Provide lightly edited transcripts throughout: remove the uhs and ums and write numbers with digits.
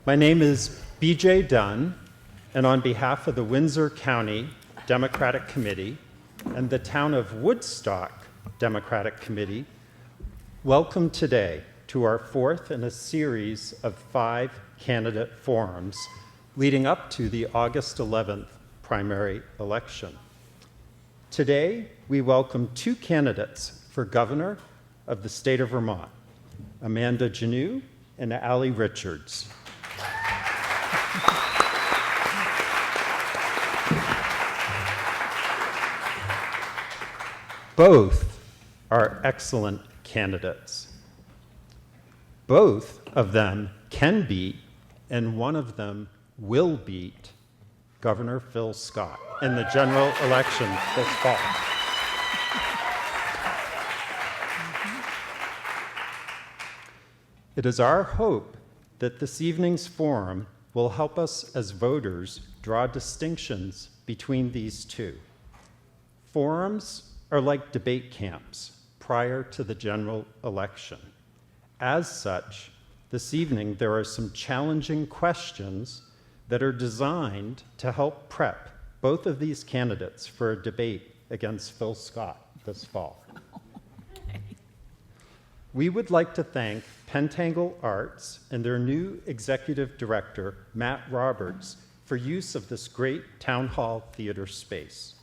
My name is BJ Dunn, and on behalf of the Windsor County Democratic Committee and the Town of Woodstock Democratic Committee, welcome today to our fourth in a series of 5 candidate forums leading up to the August 11th primary election. Today, we welcome 2 candidates for governor of the state of Vermont, Amanda Janoo and Aly Richards. Both are excellent candidates. Both of them can beat, and one of them will beat, Governor Phil Scott in the general election this fall. It is our hope that this evening's forum will help us as voters draw distinctions between these two. Forums are like debate camps prior to the general election. As such, this evening there are some challenging questions that are designed to help prep both of these candidates for a debate against Phil Scott this fall. We would like to thank Pentangle Arts and their new executive director, Matt Roberts, for use of this great town hall theater space.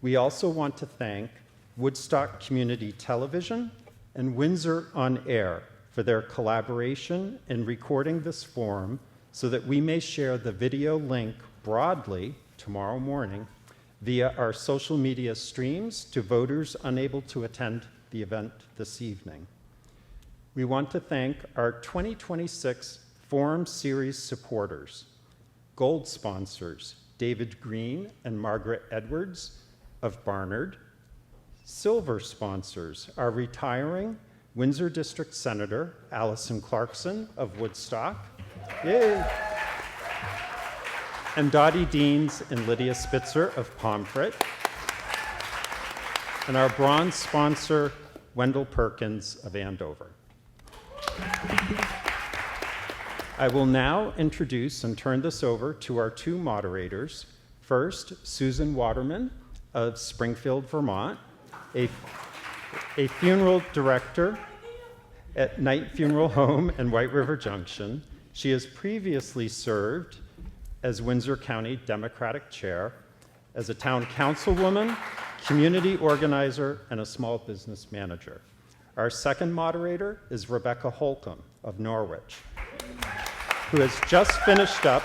We also want to thank Woodstock Community Television and Windsor On Air for their collaboration in recording this forum so that we may share the video link broadly tomorrow morning via our social media streams to voters unable to attend the event this evening. We want to thank our 2026 Forum Series supporters, gold sponsors David Green and Margaret Edwards of Barnard, silver sponsors our retiring Windsor District Senator Allison Clarkson of Woodstock, yay, and Dottie Deans and Lydia Spitzer of Pomfret, and our bronze sponsor Wendell Perkins of Andover. I will now introduce and turn this over to our 2 moderators. First, Susan Waterman of Springfield, Vermont, a funeral director at Knight Funeral Home in White River Junction. She has previously served as Windsor County Democratic Chair, as a town councilwoman, community organizer, and a small business manager. Our second moderator is Rebecca Holcomb of Norwich, who has just finished up.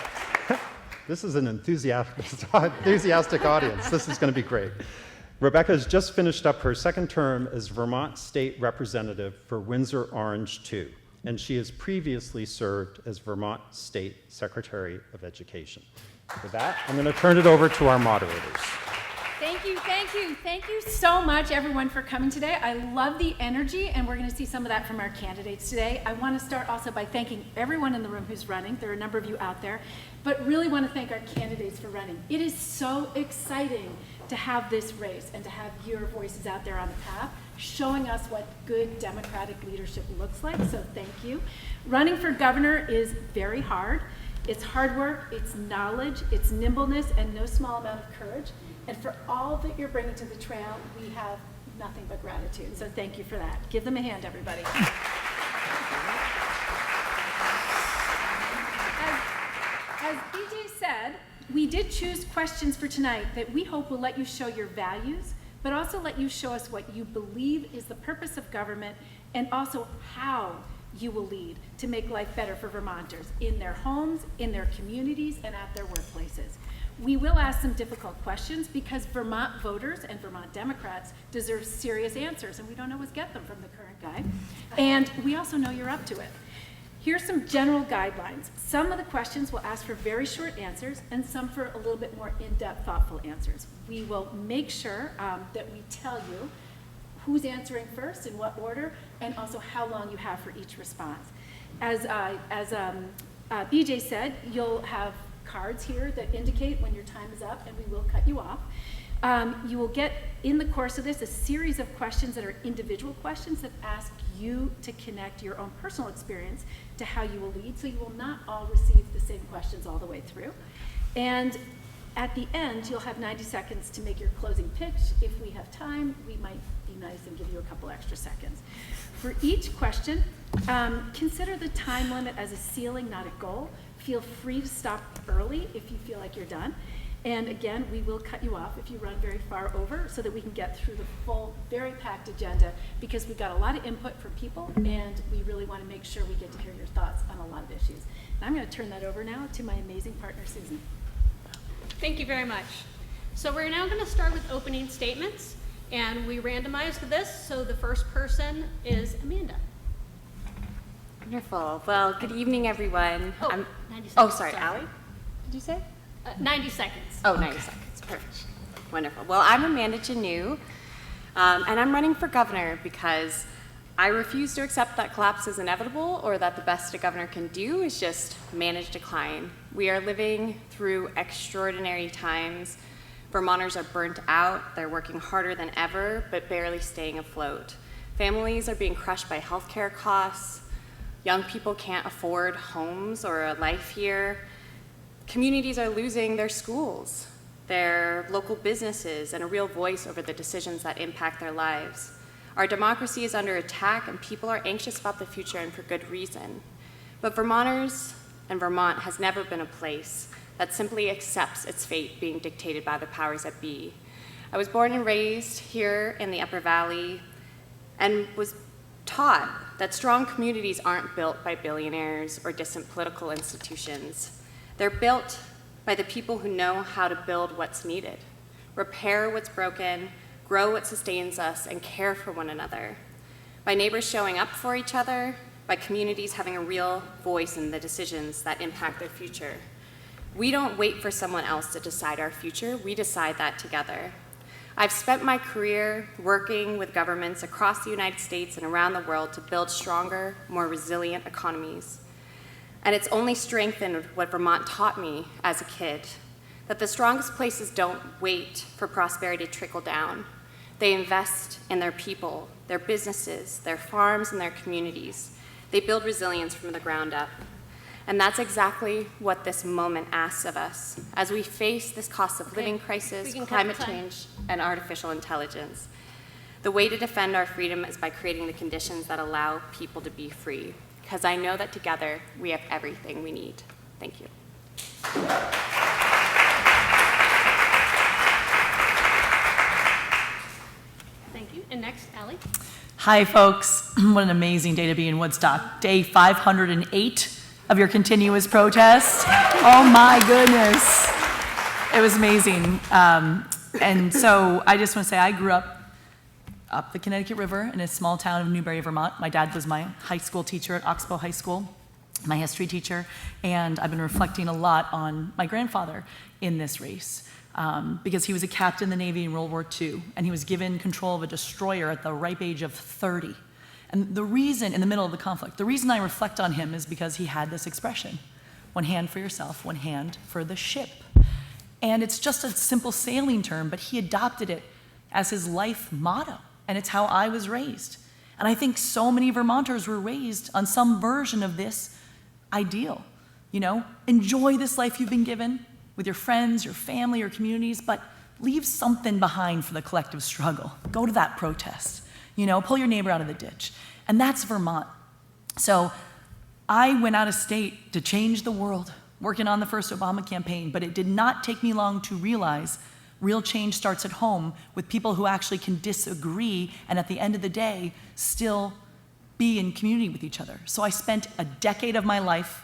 This is an enthusiastic audience. This is going to be great. Rebecca has just finished up her second term as Vermont State Representative for Windsor Orange 2, and she has previously served as Vermont State Secretary of Education. With that, I'm going to turn it over to our moderators. Thank you so much, everyone, for coming today. I love the energy, and we're going to see some of that from our candidates today. I want to start also by thanking everyone in the room who's running. There are a number of you out there, but really want to thank our candidates for running. It is so exciting to have this race and to have your voices out there on the path, showing us what good Democratic leadership looks like, so thank you. Running for governor is very hard. It's hard work, it's knowledge, it's nimbleness, and no small amount of courage. And for all that you're bringing to the trail, we have nothing but gratitude. So thank you for that. Give them a hand, everybody. As BJ said, we did choose questions for tonight that we hope will let you show your values, but also let you show us what you believe is the purpose of government, and also how you will lead to make life better for Vermonters in their homes, in their communities, and at their workplaces. We will ask some difficult questions because Vermont voters and Vermont Democrats deserve serious answers, and we don't always get them from the current guy. And we also know you're up to it. Here's some general guidelines. Some of the questions will ask for very short answers, and some for a little bit more in-depth, thoughtful answers. We will make sure that we tell you who's answering first, in what order, and also how long you have for each response. As BJ said, you'll have cards here that indicate when your time is up, and we will cut you off. You will get, in the course of this, a series of questions that are individual questions that ask you to connect your own personal experience to how you will lead, so you will not all receive the same questions all the way through. And at the end, you'll have 90 seconds to make your closing pitch. If we have time, we might be nice and give you a couple extra seconds. For each question, consider the time limit as a ceiling, not a goal. Feel free to stop early if you feel like you're done. And again, we will cut you off if you run very far over so that we can get through the full, very packed agenda, because we've got a lot of input from people and we really want to make sure we get to hear your thoughts on a lot of issues. And I'm going to turn that over now to my amazing partner, Susan. Thank you very much. So we're now going to start with opening statements, and we randomized this, so the first person is Amanda. Wonderful. Well, good evening, everyone. 90 seconds. Oh, sorry, Aly? Did you say? 90 seconds. Oh, 90 seconds. Perfect. Wonderful. Well, I'm Amanda Janoo, and I'm running for governor because I refuse to accept that collapse is inevitable or that the best a governor can do is just manage decline. We are living through extraordinary times. Vermonters are burnt out. They're working harder than ever, but barely staying afloat. Families are being crushed by healthcare costs. Young people can't afford homes or a life here. Communities are losing their schools, their local businesses, and a real voice over the decisions that impact their lives. Our democracy is under attack, and people are anxious about the future, and for good reason. But Vermonters and Vermont has never been a place that simply accepts its fate being dictated by the powers that be. I was born and raised here in the Upper Valley and was taught that strong communities aren't built by billionaires or distant political institutions. They're built by the people who know how to build what's needed, repair what's broken, grow what sustains us, and care for one another. By neighbors showing up for each other, by communities having a real voice in the decisions that impact their future. We don't wait for someone else to decide our future, we decide that together. I've spent my career working with governments across the United States and around the world to build stronger, more resilient economies. And it's only strengthened what Vermont taught me as a kid, that the strongest places don't wait for prosperity to trickle down. They invest in their people, their businesses, their farms, and their communities. They build resilience from the ground up. And that's exactly what this moment asks of us as we face this cost of living crisis, climate change, and artificial intelligence. The way to defend our freedom is by creating the conditions that allow people to be free, because I know that together we have everything we need. Thank you. Thank you. And next, Aly. Hi, folks. What an amazing day to be in Woodstock. Day 508 of your continuous protest. Oh my goodness. It was amazing. And so I just want to say I grew up the Connecticut River in a small town of Newbury, Vermont. My dad was my high school teacher at Oxbow High School, my history teacher, and I've been reflecting a lot on my grandfather in this race. Because he was a captain in the Navy in World War II, and he was given control of a destroyer at the ripe age of 30. And the reason, in the middle of the conflict, the reason I reflect on him is because he had this expression, one hand for yourself, one hand for the ship. And it's just a simple sailing term, but he adopted it as his life motto, and it's how I was raised. And I think so many Vermonters were raised on some version of this ideal. You know, enjoy this life you've been given, with your friends, your family, your communities, but leave something behind for the collective struggle. Go to that protest, you know, pull your neighbor out of the ditch. And that's Vermont. So I went out of state to change the world, working on the first Obama campaign, but it did not take me long to realize real change starts at home with people who actually can disagree and at the end of the day, still be in community with each other. So I spent a decade of my life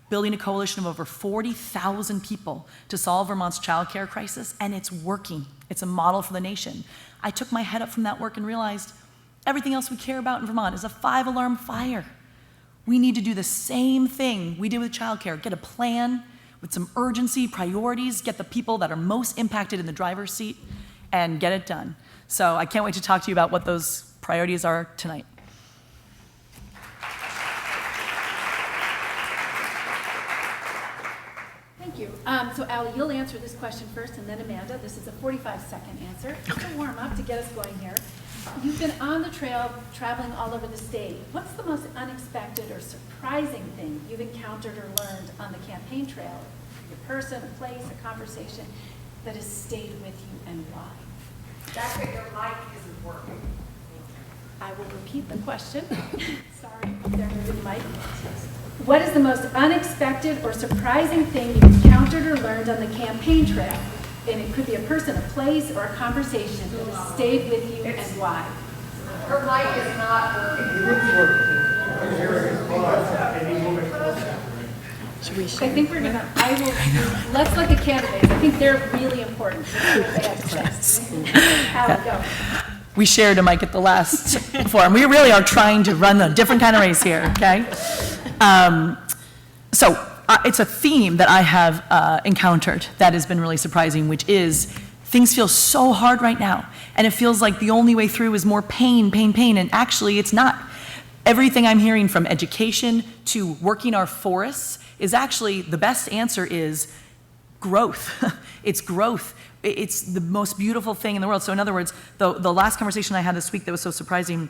building a coalition of over 40,000 people to solve Vermont's childcare crisis, and it's working. It's a model for the nation. I took my head up from that work and realized everything else we care about in Vermont is a 5-alarm fire. We need to do the same thing we did with childcare, get a plan with some urgency, priorities, get the people that are most impacted in the driver's seat, and get it done. So I can't wait to talk to you about what those priorities are tonight. Thank you. So Aly, you'll answer this question first, and then Amanda. This is a 45-second answer. Just a warm-up to get us going here. You've been on the trail, traveling all over the state. What's the most unexpected or surprising thing you've encountered or learned on the campaign trail? A person, a place, a conversation that has stayed with you, and why? That's what your mic isn't working. I will repeat the question. Sorry, there goes the mic. What is the most unexpected or surprising thing you've encountered or learned on the campaign trail? And it could be a person, a place, or a conversation that has stayed with you, and why? Her mic is not working. I think we're gonna, let's look at candidates. I think they're really important. Aly, go. We shared a mic at the last forum. We really are trying to run a different kind of race here, okay? It's a theme that I have encountered that has been really surprising, which is things feel so hard right now, and it feels like the only way through is more pain, and actually it's not. Everything I'm hearing from education to working our forests is actually the best answer is growth. It's growth. It's the most beautiful thing in the world. So in other words, the last conversation I had this week that was so surprising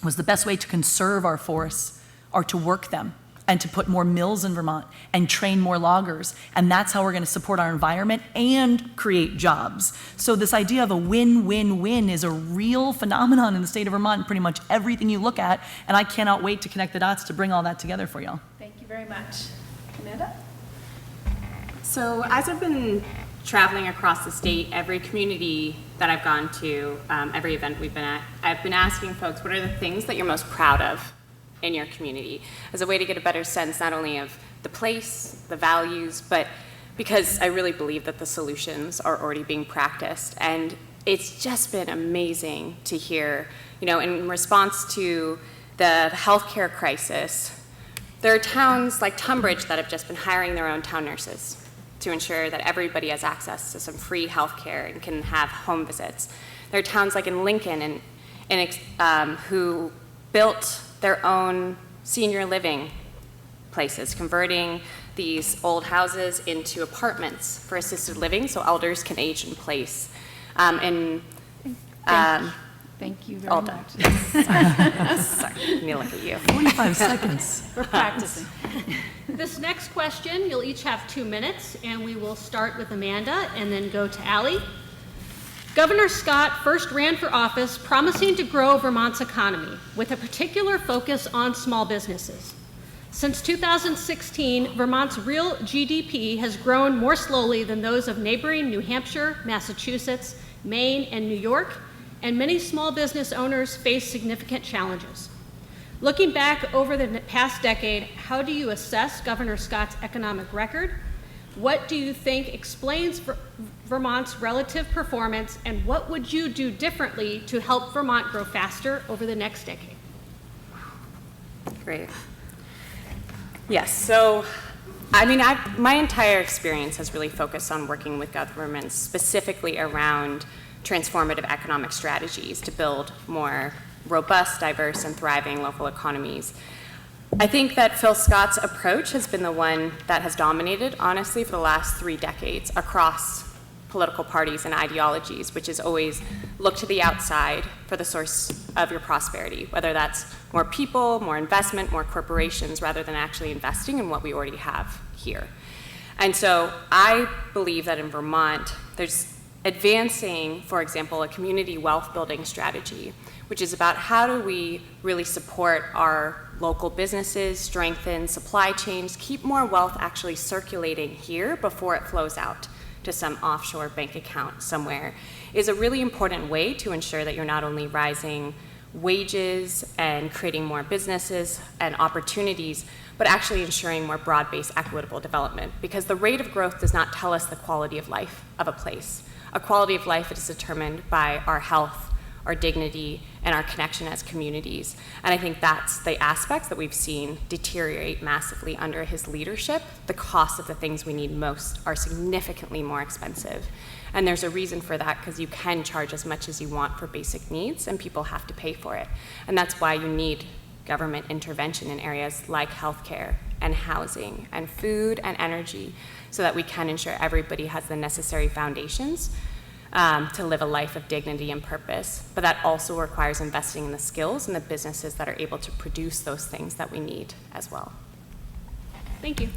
was the best way to conserve our forests are to work them and to put more mills in Vermont and train more loggers. And that's how we're going to support our environment and create jobs. So this idea of a win-win-win is a real phenomenon in the state of Vermont, and pretty much everything you look at. And I cannot wait to connect the dots to bring all that together for y'all. Thank you very much. Amanda? So as I've been traveling across the state, every community that I've gone to, every event we've been at, I've been asking folks, what are the things that you're most proud of in your community, as a way to get a better sense not only of the place, the values, but because I really believe that the solutions are already being practiced. And it's just been amazing to hear, in response to the healthcare crisis, there are towns like Tunbridge that have just been hiring their own town nurses to ensure that everybody has access to some free health care and can have home visits. There are towns like in Lincoln who built their own senior living places, converting these old houses into apartments for assisted living so elders can age in place. Thank you very much. Sorry, let me look at you. 45 seconds. We're practicing. This next question, you'll each have 2 minutes, and we will start with Amanda and then go to Aly. Governor Scott first ran for office promising to grow Vermont's economy with a particular focus on small businesses. Since 2016, Vermont's real GDP has grown more slowly than those of neighboring New Hampshire, Massachusetts, Maine, and New York, and many small business owners face significant challenges. Looking back over the past decade, how do you assess Governor Scott's economic record? What do you think explains Vermont's relative performance, and what would you do differently to help Vermont grow faster over the next decade? Great. Yes, so my entire experience has really focused on working with governments specifically around transformative economic strategies to build more robust, diverse, and thriving local economies. I think that Phil Scott's approach has been the one that has dominated, honestly, for the last 3 decades across political parties and ideologies, which is always look to the outside for the source of your prosperity, whether that's more people, more investment, more corporations, rather than actually investing in what we already have here. And so I believe that in Vermont, there's advancing, for example, a community wealth building strategy, which is about how do we really support our local businesses, strengthen supply chains, keep more wealth actually circulating here before it flows out to some offshore bank account somewhere, is a really important way to ensure that you're not only rising wages and creating more businesses and opportunities, but actually ensuring more broad-based equitable development. Because the rate of growth does not tell us the quality of life of a place. A quality of life is determined by our health, our dignity, and our connection as communities. And I think that's the aspects that we've seen deteriorate massively under his leadership. The cost of the things we need most are significantly more expensive. And there's a reason for that, because you can charge as much as you want for basic needs, and people have to pay for it. And that's why you need government intervention in areas like healthcare and housing and food and energy so that we can ensure everybody has the necessary foundations to live a life of dignity and purpose. But that also requires investing in the skills and the businesses that are able to produce those things that we need as well. Thank you.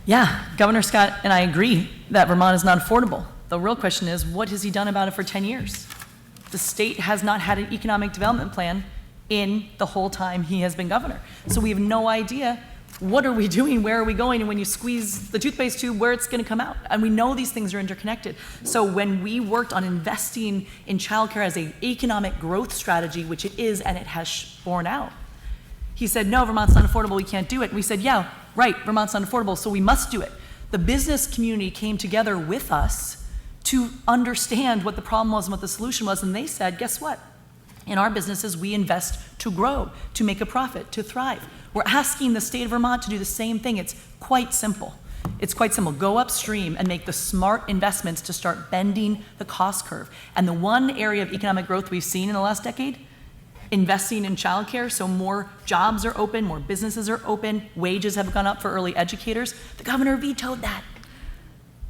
Yeah, Governor Scott and I agree that Vermont is not affordable. The real question is, what has he done about it for 10 years? The state has not had an economic development plan in the whole time he has been governor. So we have no idea what are we doing, where are we going, and when you squeeze the toothpaste tube, where it's gonna come out. And we know these things are interconnected. So when we worked on investing in childcare as an economic growth strategy, which it is and it has borne out, he said, no, Vermont's not affordable, we can't do it. And we said, yeah, right, Vermont's not affordable, so we must do it. The business community came together with us to understand what the problem was and what the solution was, and they said, guess what? In our businesses, we invest to grow, to make a profit, to thrive. We're asking the state of Vermont to do the same thing. It's quite simple. It's quite simple. Go upstream and make the smart investments to start bending the cost curve. And the one area of economic growth we've seen in the last decade, investing in childcare, so more jobs are open, more businesses are open, wages have gone up for early educators. The governor vetoed that.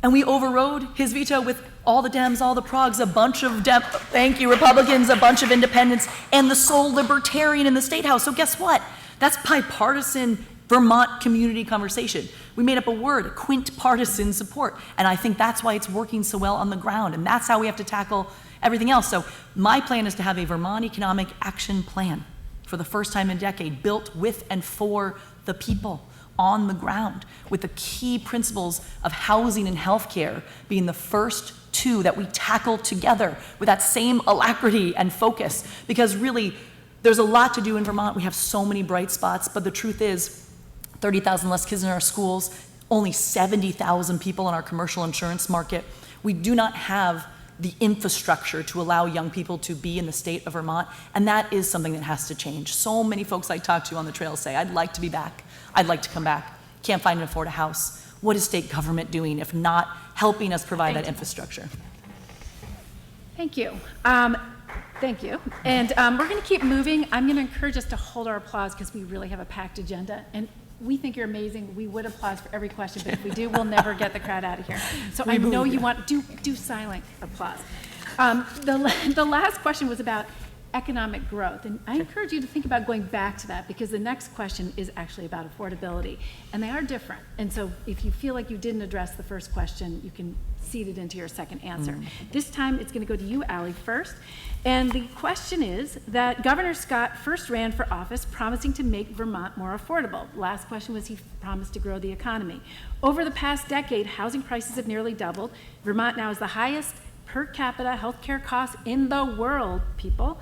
And we overrode his veto with all the Dems, all the progs, a bunch of Republicans, a bunch of independents, and the sole libertarian in the State House. So guess what? That's bipartisan Vermont community conversation. We made up a word, quint-partisan support. And I think that's why it's working so well on the ground. And that's how we have to tackle everything else. So my plan is to have a Vermont Economic Action Plan for the first time in a decade, built with and for the people on the ground, with the key principles of housing and healthcare being the first two that we tackle together with that same alacrity and focus. Because really, there's a lot to do in Vermont. We have so many bright spots, but the truth is 30,000 less kids in our schools, only 70,000 people in our commercial insurance market. We do not have the infrastructure to allow young people to be in the state of Vermont, and that is something that has to change. So many folks I talk to on the trail say, I'd like to be back. I'd like to come back. Can't find and afford a house. What is state government doing if not helping us provide that infrastructure? Thank you. Thank you. And we're going to keep moving. I'm going to encourage us to hold our applause because we really have a packed agenda. And we think you're amazing. We would applause for every question, but if we do, we'll never get the crowd out of here. So I know you want, do silent applause. The last question was about economic growth, and I encourage you to think about going back to that because the next question is actually about affordability, and they are different. And so if you feel like you didn't address the first question, you can seed it into your second answer. This time it's going to go to you, Aly, first. And the question is that Governor Scott first ran for office promising to make Vermont more affordable. Last question was he promised to grow the economy. Over the past decade, housing prices have nearly doubled. Vermont now is the highest per capita healthcare costs in the world, people.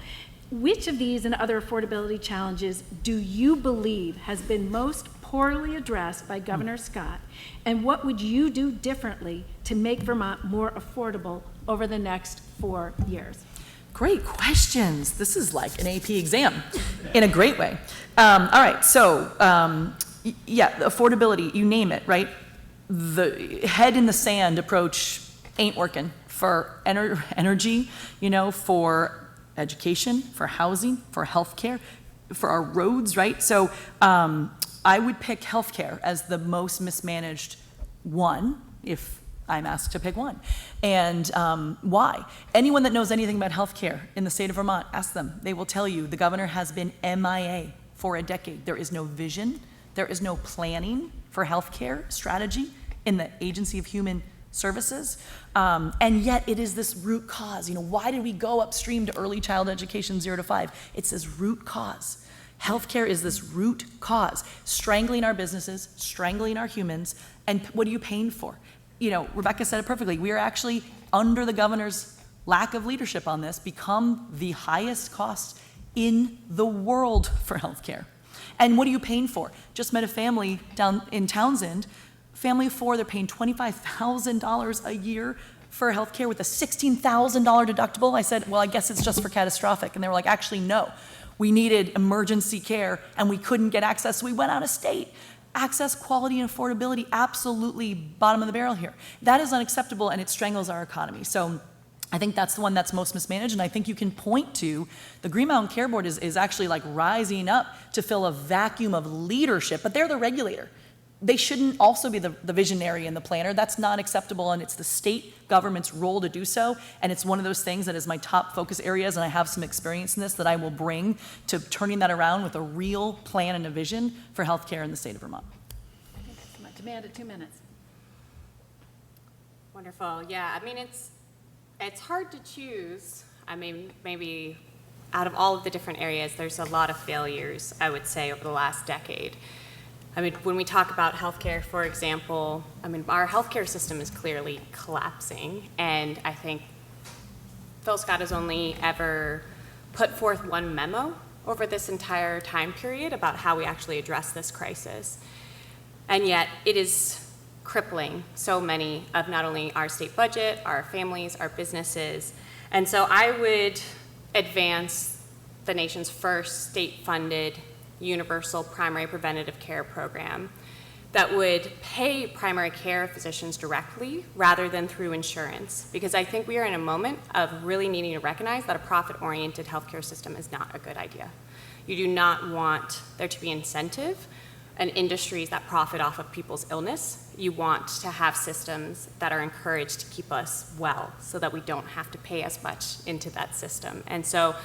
Which of these and other affordability challenges do you believe has been most poorly addressed by Governor Scott? And what would you do differently to make Vermont more affordable over the next 4 years? Great questions. This is like an AP exam in a great way. All right, so yeah, the affordability, you name it, right? The head in the sand approach ain't working for energy, for education, for housing, for healthcare, for our roads, right? So I would pick healthcare as the most mismanaged one, if I'm asked to pick one. And why? Anyone that knows anything about healthcare in the state of Vermont, ask them. They will tell you the governor has been MIA for a decade. There is no vision. There is no planning for healthcare strategy in the Agency of Human Services. And yet it is this root cause. Why did we go upstream to early child education 0 to 5? It's this root cause. Healthcare is this root cause, strangling our businesses, strangling our humans, and what are you paying for? Rebecca said it perfectly. We are actually, under the governor's lack of leadership on this, become the highest cost in the world for healthcare. And what are you paying for? Just met a family down in Townsend, family of 4, they're paying $25,000 a year for healthcare with a $16,000 deductible. I said, well, I guess it's just for catastrophic. And they were like, actually, no. We needed emergency care and we couldn't get access, so we went out of state. Access, quality, and affordability, absolutely bottom of the barrel here. That is unacceptable and it strangles our economy. So I think that's the one that's most mismanaged, and I think you can point to the Green Mountain Care Board is actually like rising up to fill a vacuum of leadership, but they're the regulator. They shouldn't also be the visionary and the planner. That's not acceptable, and it's the state government's role to do so, and it's one of those things that is my top focus areas, and I have some experience in this that I will bring to turning that around with a real plan and a vision for healthcare in the state of Vermont. Thanks so much. Amanda, 2 minutes. Wonderful. Yeah, I mean, it's hard to choose. I mean, maybe out of all of the different areas, there's a lot of failures, I would say, over the last decade. I mean, when we talk about healthcare, for example, I mean, our healthcare system is clearly collapsing, and I think Phil Scott has only ever put forth one memo over this entire time period about how we actually address this crisis. And yet, it is crippling so many of not only our state budget, our families, our businesses. And so I would advance the nation's first state-funded universal primary preventative care program that would pay primary care physicians directly rather than through insurance. Because I think we are in a moment of really needing to recognize that a profit-oriented healthcare system is not a good idea. You do not want there to be incentive and industries that profit off of people's illness. You want to have systems that are encouraged to keep us well so that we don't have to pay as much into that system. And so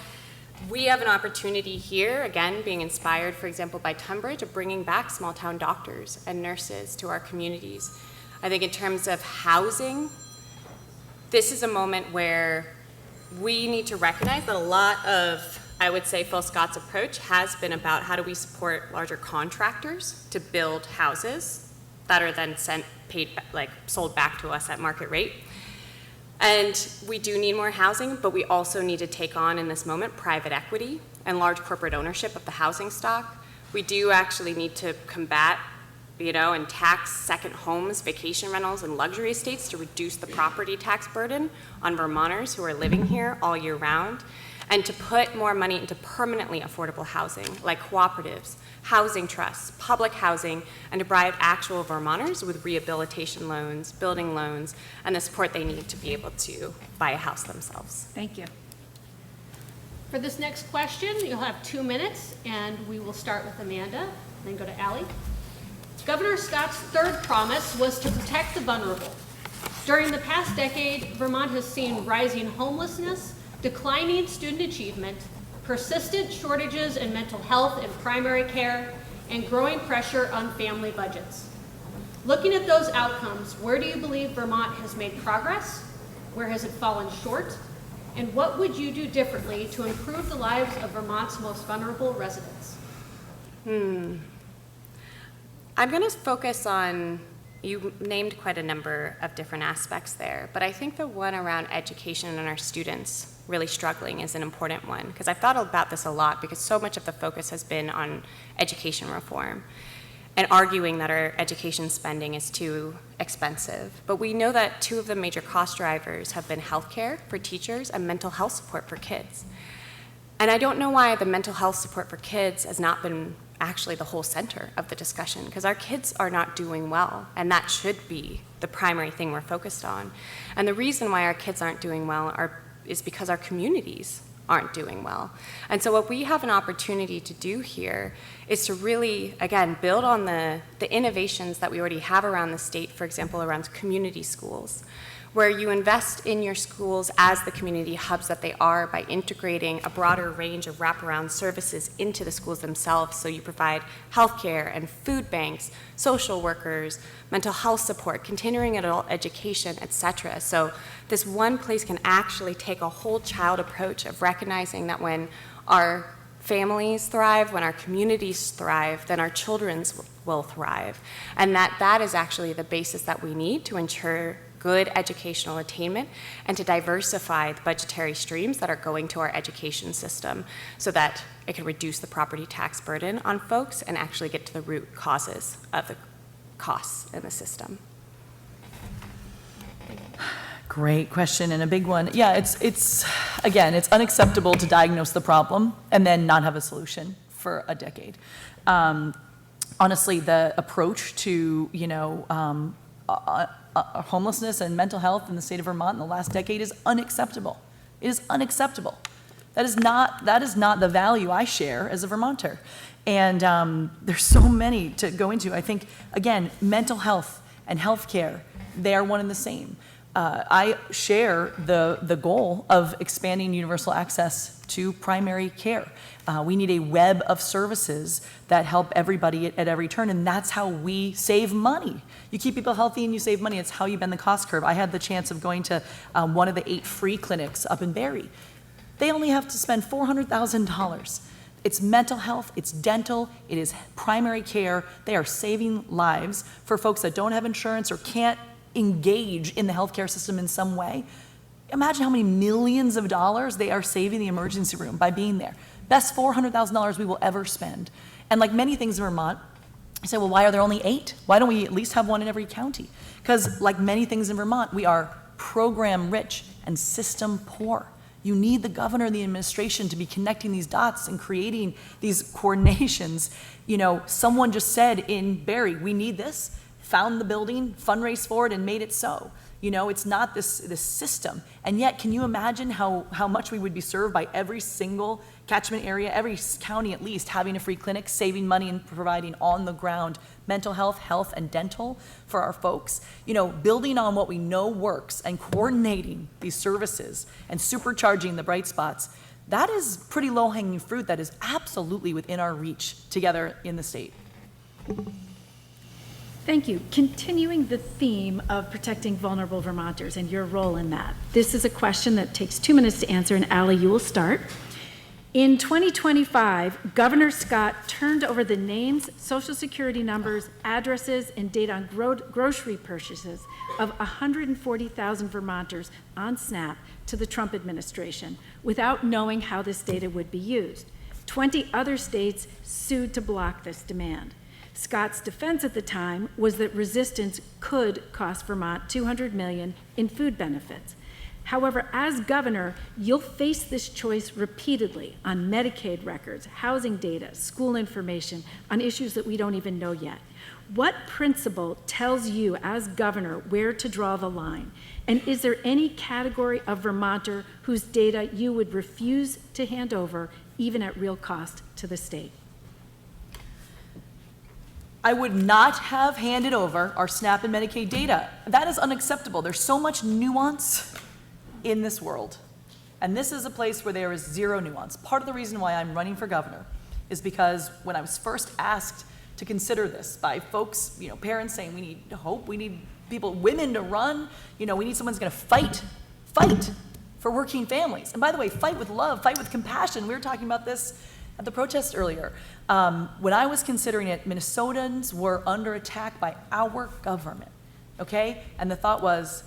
we have an opportunity here, again, being inspired, for example, by Tunbridge, of bringing back small town doctors and nurses to our communities. I think in terms of housing, this is a moment where we need to recognize that a lot of, I would say, Phil Scott's approach has been about how do we support larger contractors to build houses that are then sold back to us at market rate. And we do need more housing, but we also need to take on, in this moment, private equity and large corporate ownership of the housing stock. We do actually need to combat, and tax second homes, vacation rentals, and luxury estates to reduce the property tax burden on Vermonters who are living here all year round, and to put more money into permanently affordable housing, like cooperatives, housing trusts, public housing, and to provide actual Vermonters with rehabilitation loans, building loans, and the support they need to be able to buy a house themselves. Thank you. For this next question, you'll have 2 minutes, and we will start with Amanda, then go to Aly. Governor Scott's third promise was to protect the vulnerable. During the past decade, Vermont has seen rising homelessness, declining student achievement, persistent shortages in mental health and primary care, and growing pressure on family budgets. Looking at those outcomes, where do you believe Vermont has made progress? Where has it fallen short? And what would you do differently to improve the lives of Vermont's most vulnerable residents? I'm going to focus on, you named quite a number of different aspects there, but I think the one around education and our students really struggling is an important one, because I've thought about this a lot because so much of the focus has been on education reform and arguing that our education spending is too expensive. But we know that two of the major cost drivers have been healthcare for teachers and mental health support for kids. And I don't know why the mental health support for kids has not been actually the whole center of the discussion, because our kids are not doing well, and that should be the primary thing we're focused on. And the reason why our kids aren't doing well is because our communities aren't doing well. And so what we have an opportunity to do here is to really, again, build on the innovations that we already have around the state, for example, around community schools, where you invest in your schools as the community hubs that they are by integrating a broader range of wraparound services into the schools themselves. So you provide healthcare and food banks, social workers, mental health support, continuing adult education, etc. So this one place can actually take a whole child approach of recognizing that when our families thrive, when our communities thrive, then our children will thrive. And that is actually the basis that we need to ensure good educational attainment and to diversify the budgetary streams that are going to our education system so that it can reduce the property tax burden on folks and actually get to the root causes of the costs in the system. Great question and a big one. Yeah, it's again, it's unacceptable to diagnose the problem and then not have a solution for a decade. Honestly, the approach to, homelessness and mental health in the state of Vermont in the last decade is unacceptable. It is unacceptable. That is not the value I share as a Vermonter. And there's so many to go into. I think, again, mental health and healthcare, they are one and the same. I share the goal of expanding universal access to primary care. We need a web of services that help everybody at every turn, and that's how we save money. You keep people healthy and you save money. It's how you bend the cost curve. I had the chance of going to one of the 8 free clinics up in Barrie. They only have to spend $400,000. It's mental health, it's dental, it is primary care. They are saving lives for folks that don't have insurance or can't engage in the healthcare system in some way. Imagine how many millions of dollars they are saving the emergency room by being there. Best $400,000 we will ever spend. And like many things in Vermont, I say, well, why are there only 8? Why don't we at least have one in every county? Because like many things in Vermont, we are program rich and system poor. You need the governor and the administration to be connecting these dots and creating these coordinations. You know, someone just said in Barrie, we need this, found the building, fundraised for it, and made it so. You know, it's not this system. And yet, can you imagine how much we would be served by every single catchment area, every county at least, having a free clinic, saving money and providing on-the-ground mental health, health, and dental for our folks? You know, building on what we know works and coordinating these services and supercharging the bright spots, that is pretty low-hanging fruit that is absolutely within our reach together in the state. Thank you. Continuing the theme of protecting vulnerable Vermonters and your role in that. This is a question that takes 2 minutes to answer, and Aly, you will start. In 2025, Governor Scott turned over the names, social security numbers, addresses, and data on grocery purchases of 140,000 Vermonters on SNAP to the Trump administration without knowing how this data would be used. 20 other states sued to block this demand. Scott's defense at the time was that resistance could cost Vermont $200 million in food benefits. However, as governor, you'll face this choice repeatedly on Medicaid records, housing data, school information, on issues that we don't even know yet. What principle tells you as governor where to draw the line? And is there any category of Vermonter whose data you would refuse to hand over, even at real cost to the state? I would not have handed over our SNAP and Medicaid data. That is unacceptable. There's so much nuance in this world. And this is a place where there is zero nuance. Part of the reason why I'm running for governor is because when I was first asked to consider this by folks, you know, parents saying we need hope, we need people, women to run, you know, we need someone who's gonna fight for working families. And by the way, fight with love, fight with compassion. We were talking about this at the protest earlier. When I was considering it, Minnesotans were under attack by our government, okay? And the thought was,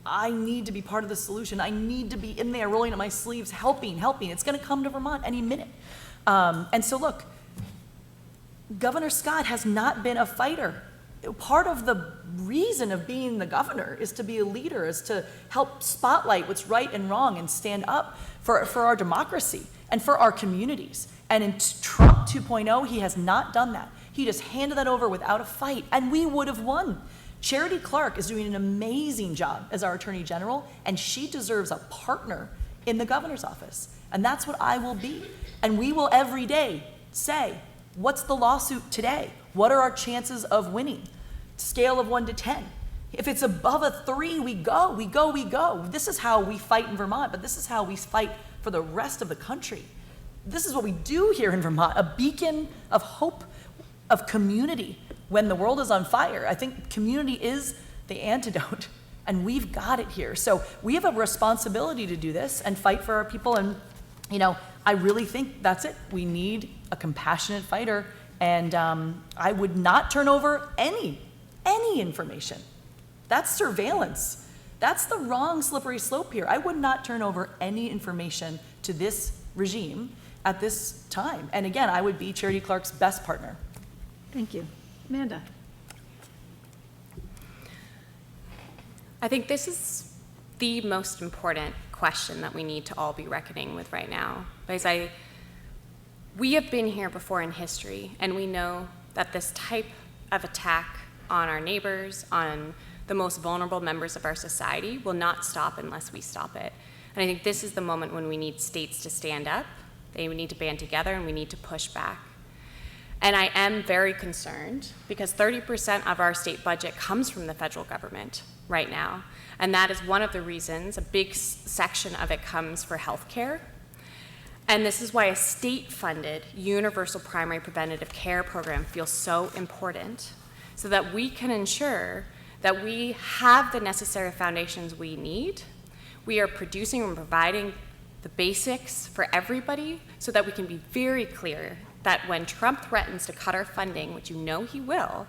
I need to be part of the solution. I need to be in there rolling up my sleeves, helping. It's gonna come to Vermont any minute. And so look, Governor Scott has not been a fighter. Part of the reason of being the governor is to be a leader, is to help spotlight what's right and wrong and stand up for our democracy and for our communities. And in Trump 2.0, he has not done that. He just handed that over without a fight, and we would have won. Charity Clark is doing an amazing job as our Attorney General, and she deserves a partner in the governor's office. And that's what I will be. And we will every day say, what's the lawsuit today? What are our chances of winning? Scale of 1 to 10. If it's above a 3, we go. This is how we fight in Vermont, but this is how we fight for the rest of the country. This is what we do here in Vermont, a beacon of hope, of community when the world is on fire. I think community is the antidote, and we've got it here. So we have a responsibility to do this and fight for our people, and you know, I really think that's it. We need a compassionate fighter, and I would not turn over any information. That's surveillance. That's the wrong slippery slope here. I would not turn over any information to this regime at this time. And again, I would be Charity Clark's best partner. Thank you. Amanda. I think this is the most important question that we need to all be reckoning with right now. Because we have been here before in history, and we know that this type of attack on our neighbors, on the most vulnerable members of our society will not stop unless we stop it. And I think this is the moment when we need states to stand up. They need to band together, and we need to push back. And I am very concerned because 30% of our state budget comes from the federal government right now. And that is one of the reasons, a big section of it comes for healthcare. And this is why a state-funded universal primary preventative care program feels so important, so that we can ensure that we have the necessary foundations we need. We are producing and providing the basics for everybody so that we can be very clear that when Trump threatens to cut our funding, which you know he will,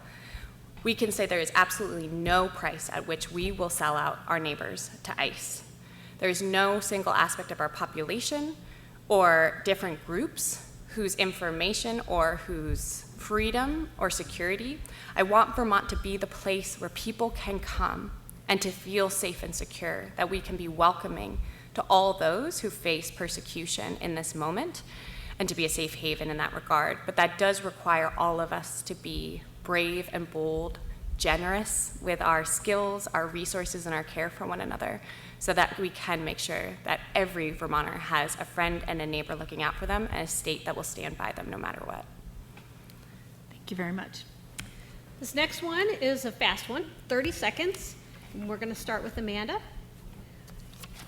we can say there is absolutely no price at which we will sell out our neighbors to ICE. There is no single aspect of our population or different groups whose information or whose freedom or security. I want Vermont to be the place where people can come and to feel safe and secure, that we can be welcoming to all those who face persecution in this moment, and to be a safe haven in that regard. But that does require all of us to be brave and bold, generous with our skills, our resources, and our care for one another, so that we can make sure that every Vermonter has a friend and a neighbor looking out for them, and a state that will stand by them no matter what. Thank you very much. This next one is a fast one, 30 seconds. And we're going to start with Amanda.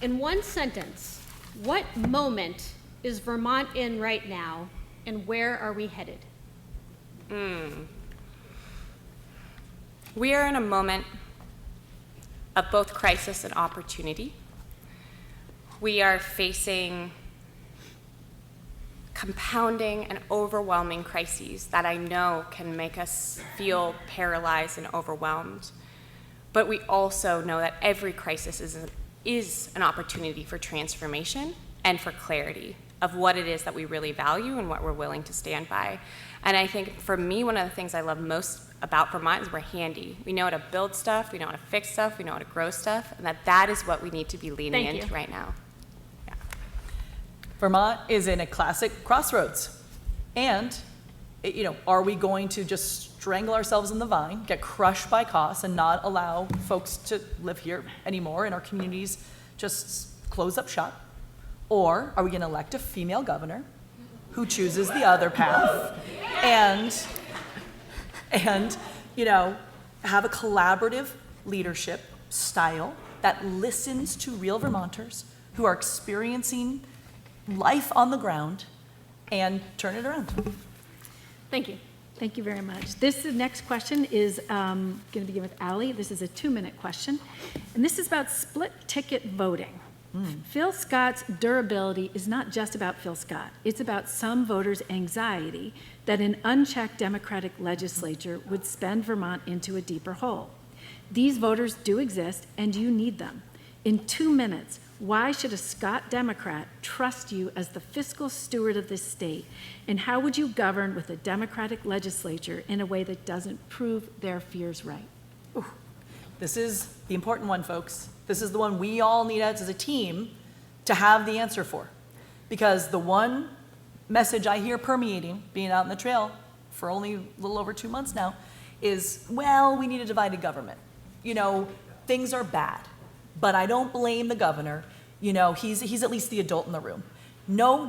In one sentence, what moment is Vermont in right now, and where are we headed? We are in a moment of both crisis and opportunity. We are facing compounding and overwhelming crises that I know can make us feel paralyzed and overwhelmed. But we also know that every crisis is an opportunity for transformation and for clarity of what it is that we really value and what we're willing to stand by. And I think for me, one of the things I love most about Vermont is we're handy. We know how to build stuff, we know how to fix stuff, we know how to grow stuff, and that is what we need to be leaning into right now. Yeah. Vermont is in a classic crossroads. And, are we going to just strangle ourselves in the vine, get crushed by costs, and not allow folks to live here anymore, and our communities just close up shop? Or are we going to elect a female governor who chooses the other path and have a collaborative leadership style that listens to real Vermonters who are experiencing life on the ground and turn it around? Thank you. Thank you very much. The next question is going to begin with Aly. This is a 2-minute question, and this is about split ticket voting. Phil Scott's durability is not just about Phil Scott. It's about some voters' anxiety that an unchecked Democratic legislature would spin Vermont into a deeper hole. These voters do exist, and you need them. In 2 minutes, why should a Scott Democrat trust you as the fiscal steward of this state? And how would you govern with a Democratic legislature in a way that doesn't prove their fears right? Ooh, this is the important one, folks. This is the one we all need as a team to have the answer for. Because the one message I hear permeating, being out in the trail for only a little over 2 months now, is, well, we need a divided government. Things are bad. But I don't blame the governor. He's at least the adult in the room. No.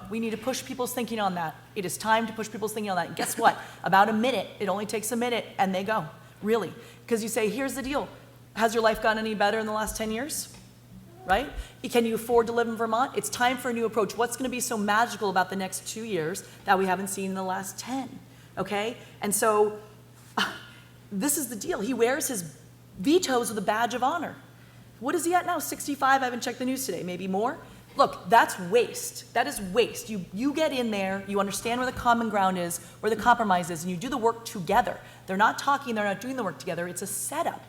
We need to push people's thinking on that. It is time to push people's thinking on that. And guess what? About a minute. It only takes a minute, and they go. Really. Because you say, here's the deal. Has your life gotten any better in the last 10 years? Right? Can you afford to live in Vermont? It's time for a new approach. What's going to be so magical about the next 2 years that we haven't seen in the last 10? Okay? And so this is the deal. He wears his vetoes with a badge of honor. What is he at now? 65? I haven't checked the news today. Maybe more? Look, that's waste. That is waste. You get in there, you understand where the common ground is, where the compromise is, and you do the work together. They're not talking, they're not doing the work together. It's a setup.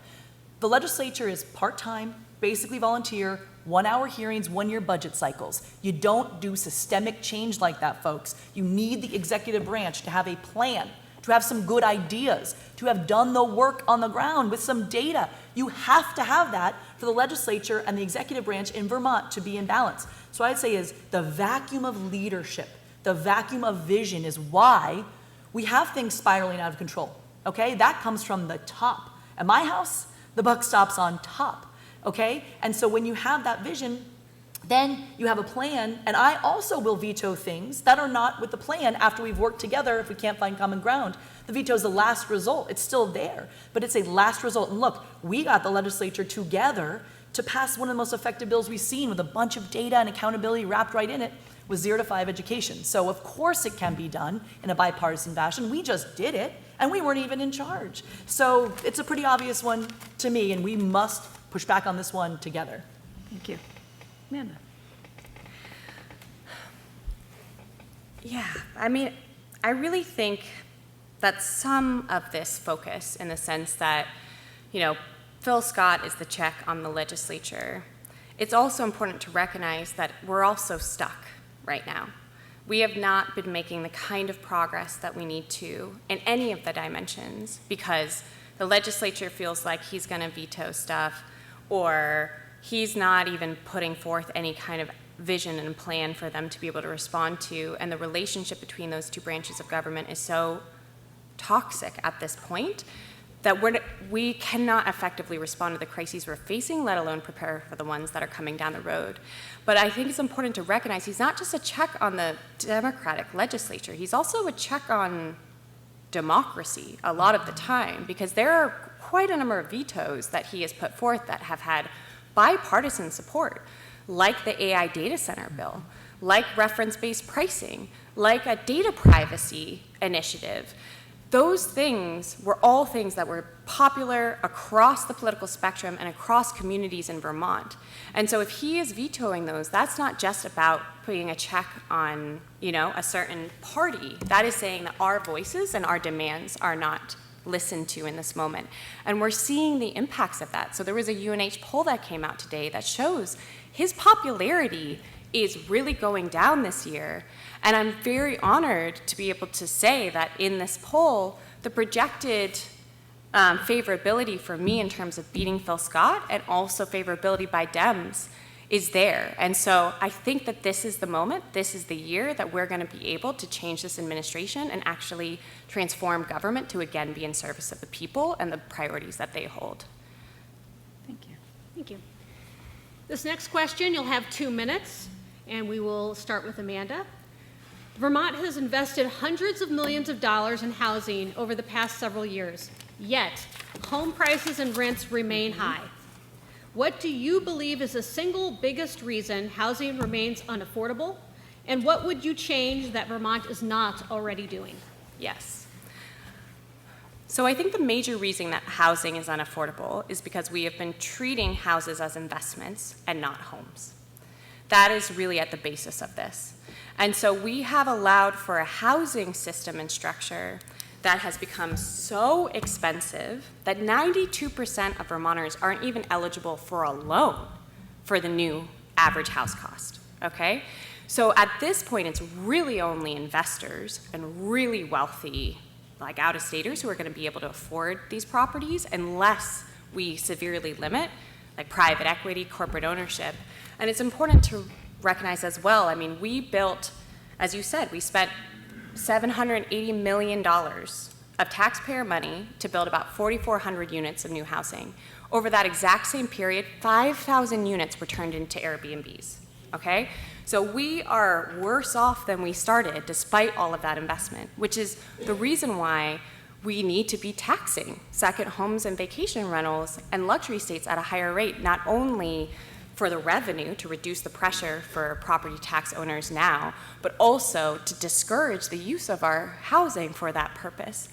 The legislature is part-time, basically volunteer, 1-hour hearings, 1-year budget cycles. You don't do systemic change like that, folks. You need the executive branch to have a plan, to have some good ideas, to have done the work on the ground with some data. You have to have that for the legislature and the executive branch in Vermont to be in balance. So I'd say is the vacuum of leadership, the vacuum of vision is why we have things spiraling out of control. okay? That comes from the top. At my house, the buck stops on top, okay? And so when you have that vision, then you have a plan, and I also will veto things that are not with the plan after we've worked together if we can't find common ground. The veto is the last result. It's still there, but it's a last result. And look, we got the legislature together to pass one of the most effective bills we've seen with a bunch of data and accountability wrapped right in it with 0 to 5 education. So of course it can be done in a bipartisan fashion. We just did it, and we weren't even in charge. So it's a pretty obvious one to me, and we must push back on this one together. Thank you. Amanda. Yeah, I mean, I really think that some of this focus, in the sense that, you know, Phil Scott is the check on the legislature, it's also important to recognize that we're also stuck right now. We have not been making the kind of progress that we need to in any of the dimensions because the legislature feels like he's going to veto stuff, or he's not even putting forth any kind of vision and plan for them to be able to respond to, and the relationship between those two branches of government is so toxic at this point that we cannot effectively respond to the crises we're facing, let alone prepare for the ones that are coming down the road. But I think it's important to recognize he's not just a check on the Democratic legislature, he's also a check on democracy a lot of the time, because there are quite a number of vetoes that he has put forth that have had bipartisan support, like the AI data center bill, like reference-based pricing, like a data privacy initiative. Those things were all things that were popular across the political spectrum and across communities in Vermont. And so if he is vetoing those, that's not just about putting a check on, you know, a certain party. That is saying that our voices and our demands are not listened to in this moment. And we're seeing the impacts of that. So there was a UNH poll that came out today that shows his popularity is really going down this year. And I'm very honored to be able to say that in this poll, the projected favorability for me in terms of beating Phil Scott and also favorability by Dems is there. And so I think that this is the moment, this is the year that we're going to be able to change this administration and actually transform government to again be in service of the people and the priorities that they hold. Thank you. Thank you. This next question, you'll have 2 minutes, and we will start with Amanda. Vermont has invested hundreds of millions of dollars in housing over the past several years, yet home prices and rents remain high. What do you believe is the single biggest reason housing remains unaffordable, and what would you change that Vermont is not already doing? Yes. So I think the major reason that housing is unaffordable is because we have been treating houses as investments and not homes. That is really at the basis of this. And so we have allowed for a housing system and structure that has become so expensive that 92% of Vermonters aren't even eligible for a loan for the new average house cost, okay? So at this point, it's really only investors and really wealthy, like out-of-staters, who are gonna be able to afford these properties unless we severely limit, like private equity, corporate ownership. And it's important to recognize as well, I mean, we built, as you said, we spent $780 million of taxpayer money to build about 4,400 units of new housing. Over that exact same period, 5,000 units were turned into Airbnbs, okay? So we are worse off than we started despite all of that investment, which is the reason why we need to be taxing second homes and vacation rentals and luxury estates at a higher rate, not only for the revenue to reduce the pressure for property tax owners now, but also to discourage the use of our housing for that purpose.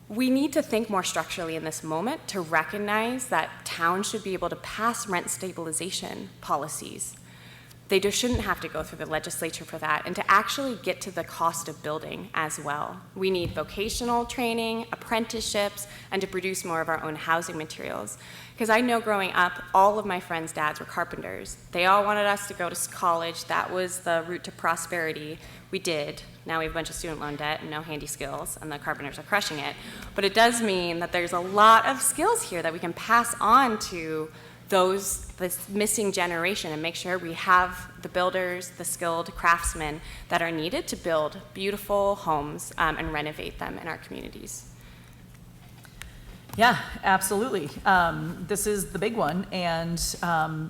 We need to think more structurally in this moment to recognize that towns should be able to pass rent stabilization policies. They just shouldn't have to go through the legislature for that, and to actually get to the cost of building as well. We need vocational training, apprenticeships, and to produce more of our own housing materials. Because I know growing up, all of my friends' dads were carpenters. They all wanted us to go to college. That was the route to prosperity. We did. Now we have a bunch of student loan debt and no handy skills, and the carpenters are crushing it. But it does mean that there's a lot of skills here that we can pass on to this missing generation and make sure we have the builders, the skilled craftsmen that are needed to build beautiful homes and renovate them in our communities. Yeah, absolutely. This is the big one, and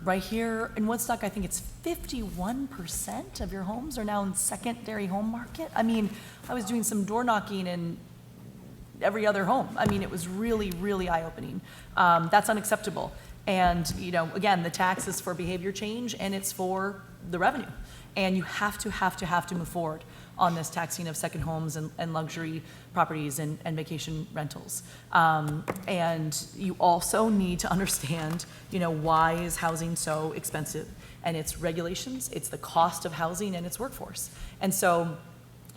right here in Woodstock, I think it's 51% of your homes are now in secondary home market. I mean, I was doing some door knocking in every other home. I mean, it was really, really eye-opening. That's unacceptable. And, you know, again, the tax is for behavior change, and it's for the revenue. And you have to move forward on this taxing of second homes and luxury properties and vacation rentals. And you also need to understand, you know, why is housing so expensive? And it's regulations, it's the cost of housing, and it's workforce. And so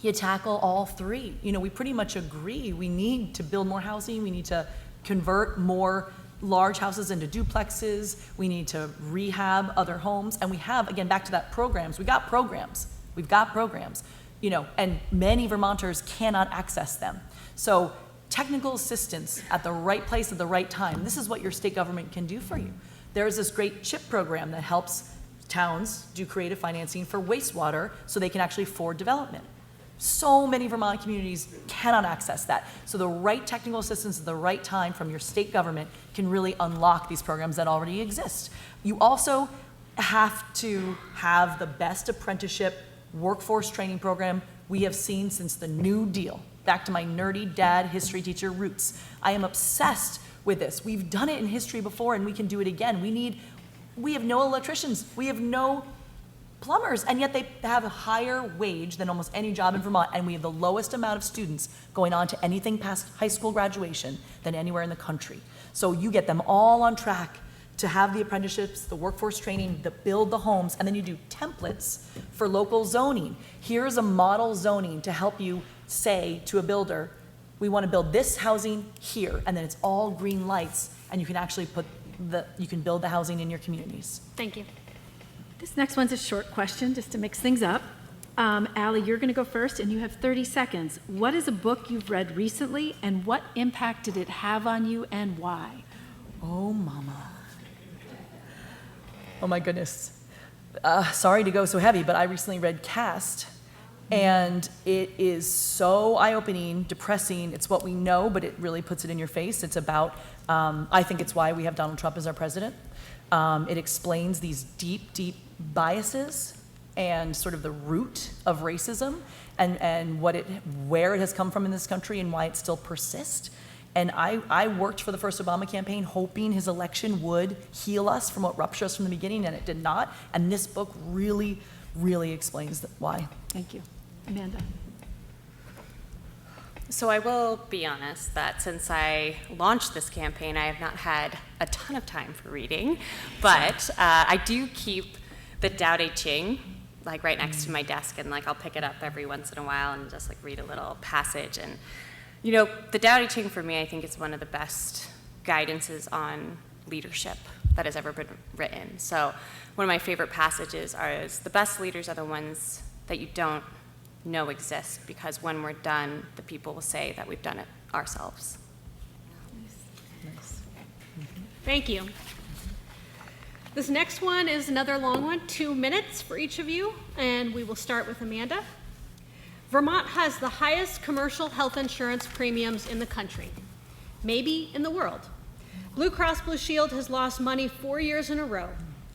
you tackle all three. You know, we pretty much agree we need to build more housing, we need to convert more large houses into duplexes, we need to rehab other homes, and we have, again, back to that programs, we've got programs, you know, and many Vermonters cannot access them. So technical assistance at the right place at the right time, this is what your state government can do for you. There's this great CHIP program that helps towns do creative financing for wastewater so they can actually afford development. So many Vermont communities cannot access that. So the right technical assistance at the right time from your state government can really unlock these programs that already exist. You also have to have the best apprenticeship workforce training program we have seen since the New Deal. Back to my nerdy dad history teacher roots. I am obsessed with this. We've done it in history before and we can do it again. We have no electricians, we have no plumbers, and yet they have a higher wage than almost any job in Vermont, and we have the lowest amount of students going on to anything past high school graduation than anywhere in the country. So you get them all on track to have the apprenticeships, the workforce training, the build the homes, and then you do templates for local zoning. Here's a model zoning to help you say to a builder, we want to build this housing here, and then it's all green lights, and you can actually you can build the housing in your communities. Thank you. This next one's a short question, just to mix things up. Aly, you're going to go first, and you have 30 seconds. What is a book you've read recently, and what impact did it have on you, and why? Oh, mama. Oh, my goodness. Sorry to go so heavy, but I recently read Cast, and it is so eye-opening, depressing. It's what we know, but it really puts it in your face. It's about, I think it's why we have Donald Trump as our president. It explains these deep, deep biases and sort of the root of racism and where it has come from in this country and why it still persists. And I worked for the first Obama campaign hoping his election would heal us from what ruptured us from the beginning, and it did not. And this book really, really explains why. Thank you. Amanda. So I will be honest that since I launched this campaign, I have not had a ton of time for reading, but I do keep the Tao Te Ching like right next to my desk, and like I'll pick it up every once in a while and just like read a little passage. And you know, the Tao Te Ching for me, I think is one of the best guidances on leadership that has ever been written. So one of my favorite passages is the best leaders are the ones that you don't know exist, because when we're done, the people will say that we've done it ourselves. Nice. Thank you. This next one is another long one, 2 minutes for each of you, and we will start with Amanda. Vermont has the highest commercial health insurance premiums in the country, maybe in the world. Blue Cross Blue Shield has lost money 4 years in a row.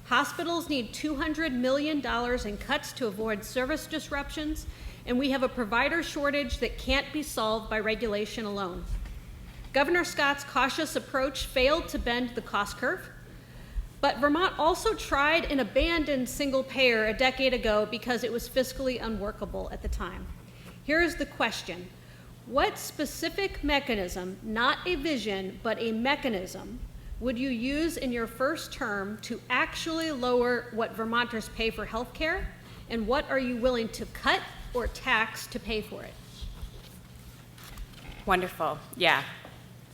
Hospitals need $200 million in cuts to avoid service disruptions, and we have a provider shortage that can't be solved by regulation alone. Governor Scott's cautious approach failed to bend the cost curve, but Vermont also tried and abandoned single payer a decade ago because it was fiscally unworkable at the time. Here is the question: what specific mechanism, not a vision, but a mechanism, would you use in your first term to actually lower what Vermonters pay for health care, and what are you willing to cut or tax to pay for it? Wonderful, yeah.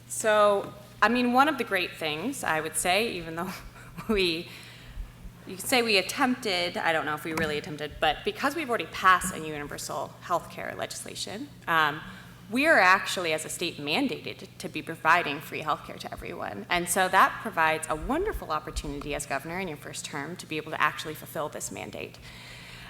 So, I mean, one of the great things, I would say, even though you could say we attempted, I don't know if we really attempted, but because we've already passed a universal health care legislation, we are actually, as a state, mandated to be providing free health care to everyone. And so that provides a wonderful opportunity as governor in your first term to be able to actually fulfill this mandate.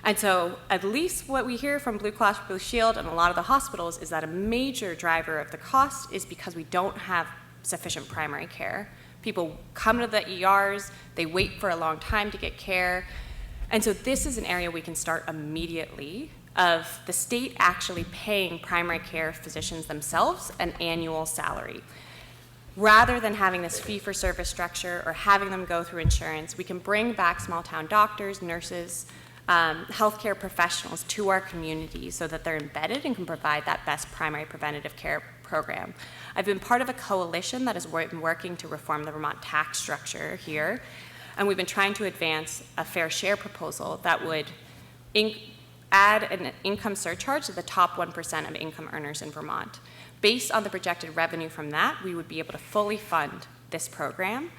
And so at least what we hear from Blue Cross Blue Shield and a lot of the hospitals is that a major driver of the cost is because we don't have sufficient primary care. People come to the ERs, they wait for a long time to get care. And so this is an area we can start immediately of the state actually paying primary care physicians themselves an annual salary. Rather than having this fee-for-service structure or having them go through insurance, we can bring back small-town doctors, nurses, healthcare professionals to our community so that they're embedded and can provide that best primary preventative care program. I've been part of a coalition that has been working to reform the Vermont tax structure here, and we've been trying to advance a fair share proposal that would add an income surcharge to the top 1% of income earners in Vermont. Based on the projected revenue from that, we would be able to fully fund this program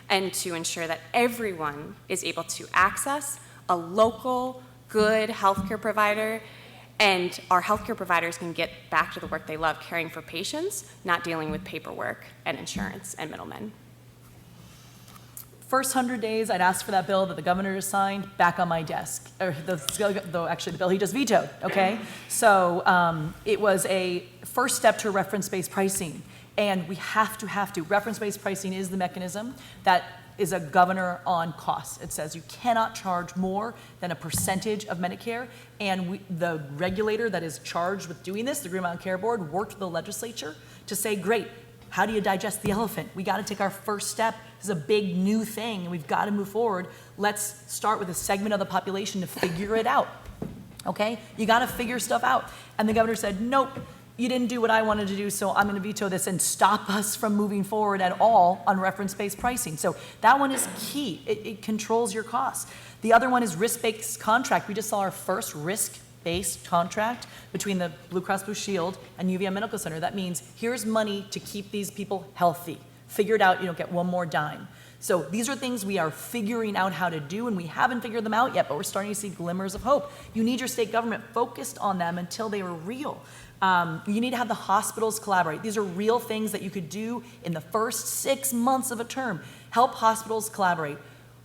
and to ensure that everyone is able to access a local, good healthcare provider, and our healthcare providers can get back to the work they love, caring for patients, not dealing with paperwork and insurance and middlemen. First 100 days, I'd ask for that bill that the governor just signed back on my desk, or actually the bill he just vetoed, okay? So it was a first step to reference-based pricing, and we have to. Reference-based pricing is the mechanism that is a governor on costs. It says you cannot charge more than a percentage of Medicare, and the regulator that is charged with doing this, the Green Mountain Care Board, worked with the legislature to say, great, how do you digest the elephant? We gotta take our first step. This is a big new thing, and we've gotta move forward. Let's start with a segment of the population to figure it out, okay? You gotta figure stuff out. And the governor said, nope, you didn't do what I wanted to do, so I'm gonna veto this and stop us from moving forward at all on reference-based pricing. So that one is key. It controls your costs. The other one is risk-based contract. We just saw our first risk-based contract between the Blue Cross Blue Shield and UVM Medical Center. That means here's money to keep these people healthy. Figure it out, you don't get one more dime. So these are things we are figuring out how to do, and we haven't figured them out yet, but we're starting to see glimmers of hope. You need your state government focused on them until they are real. You need to have the hospitals collaborate. These are real things that you could do in the first 6 months of a term. Help hospitals collaborate.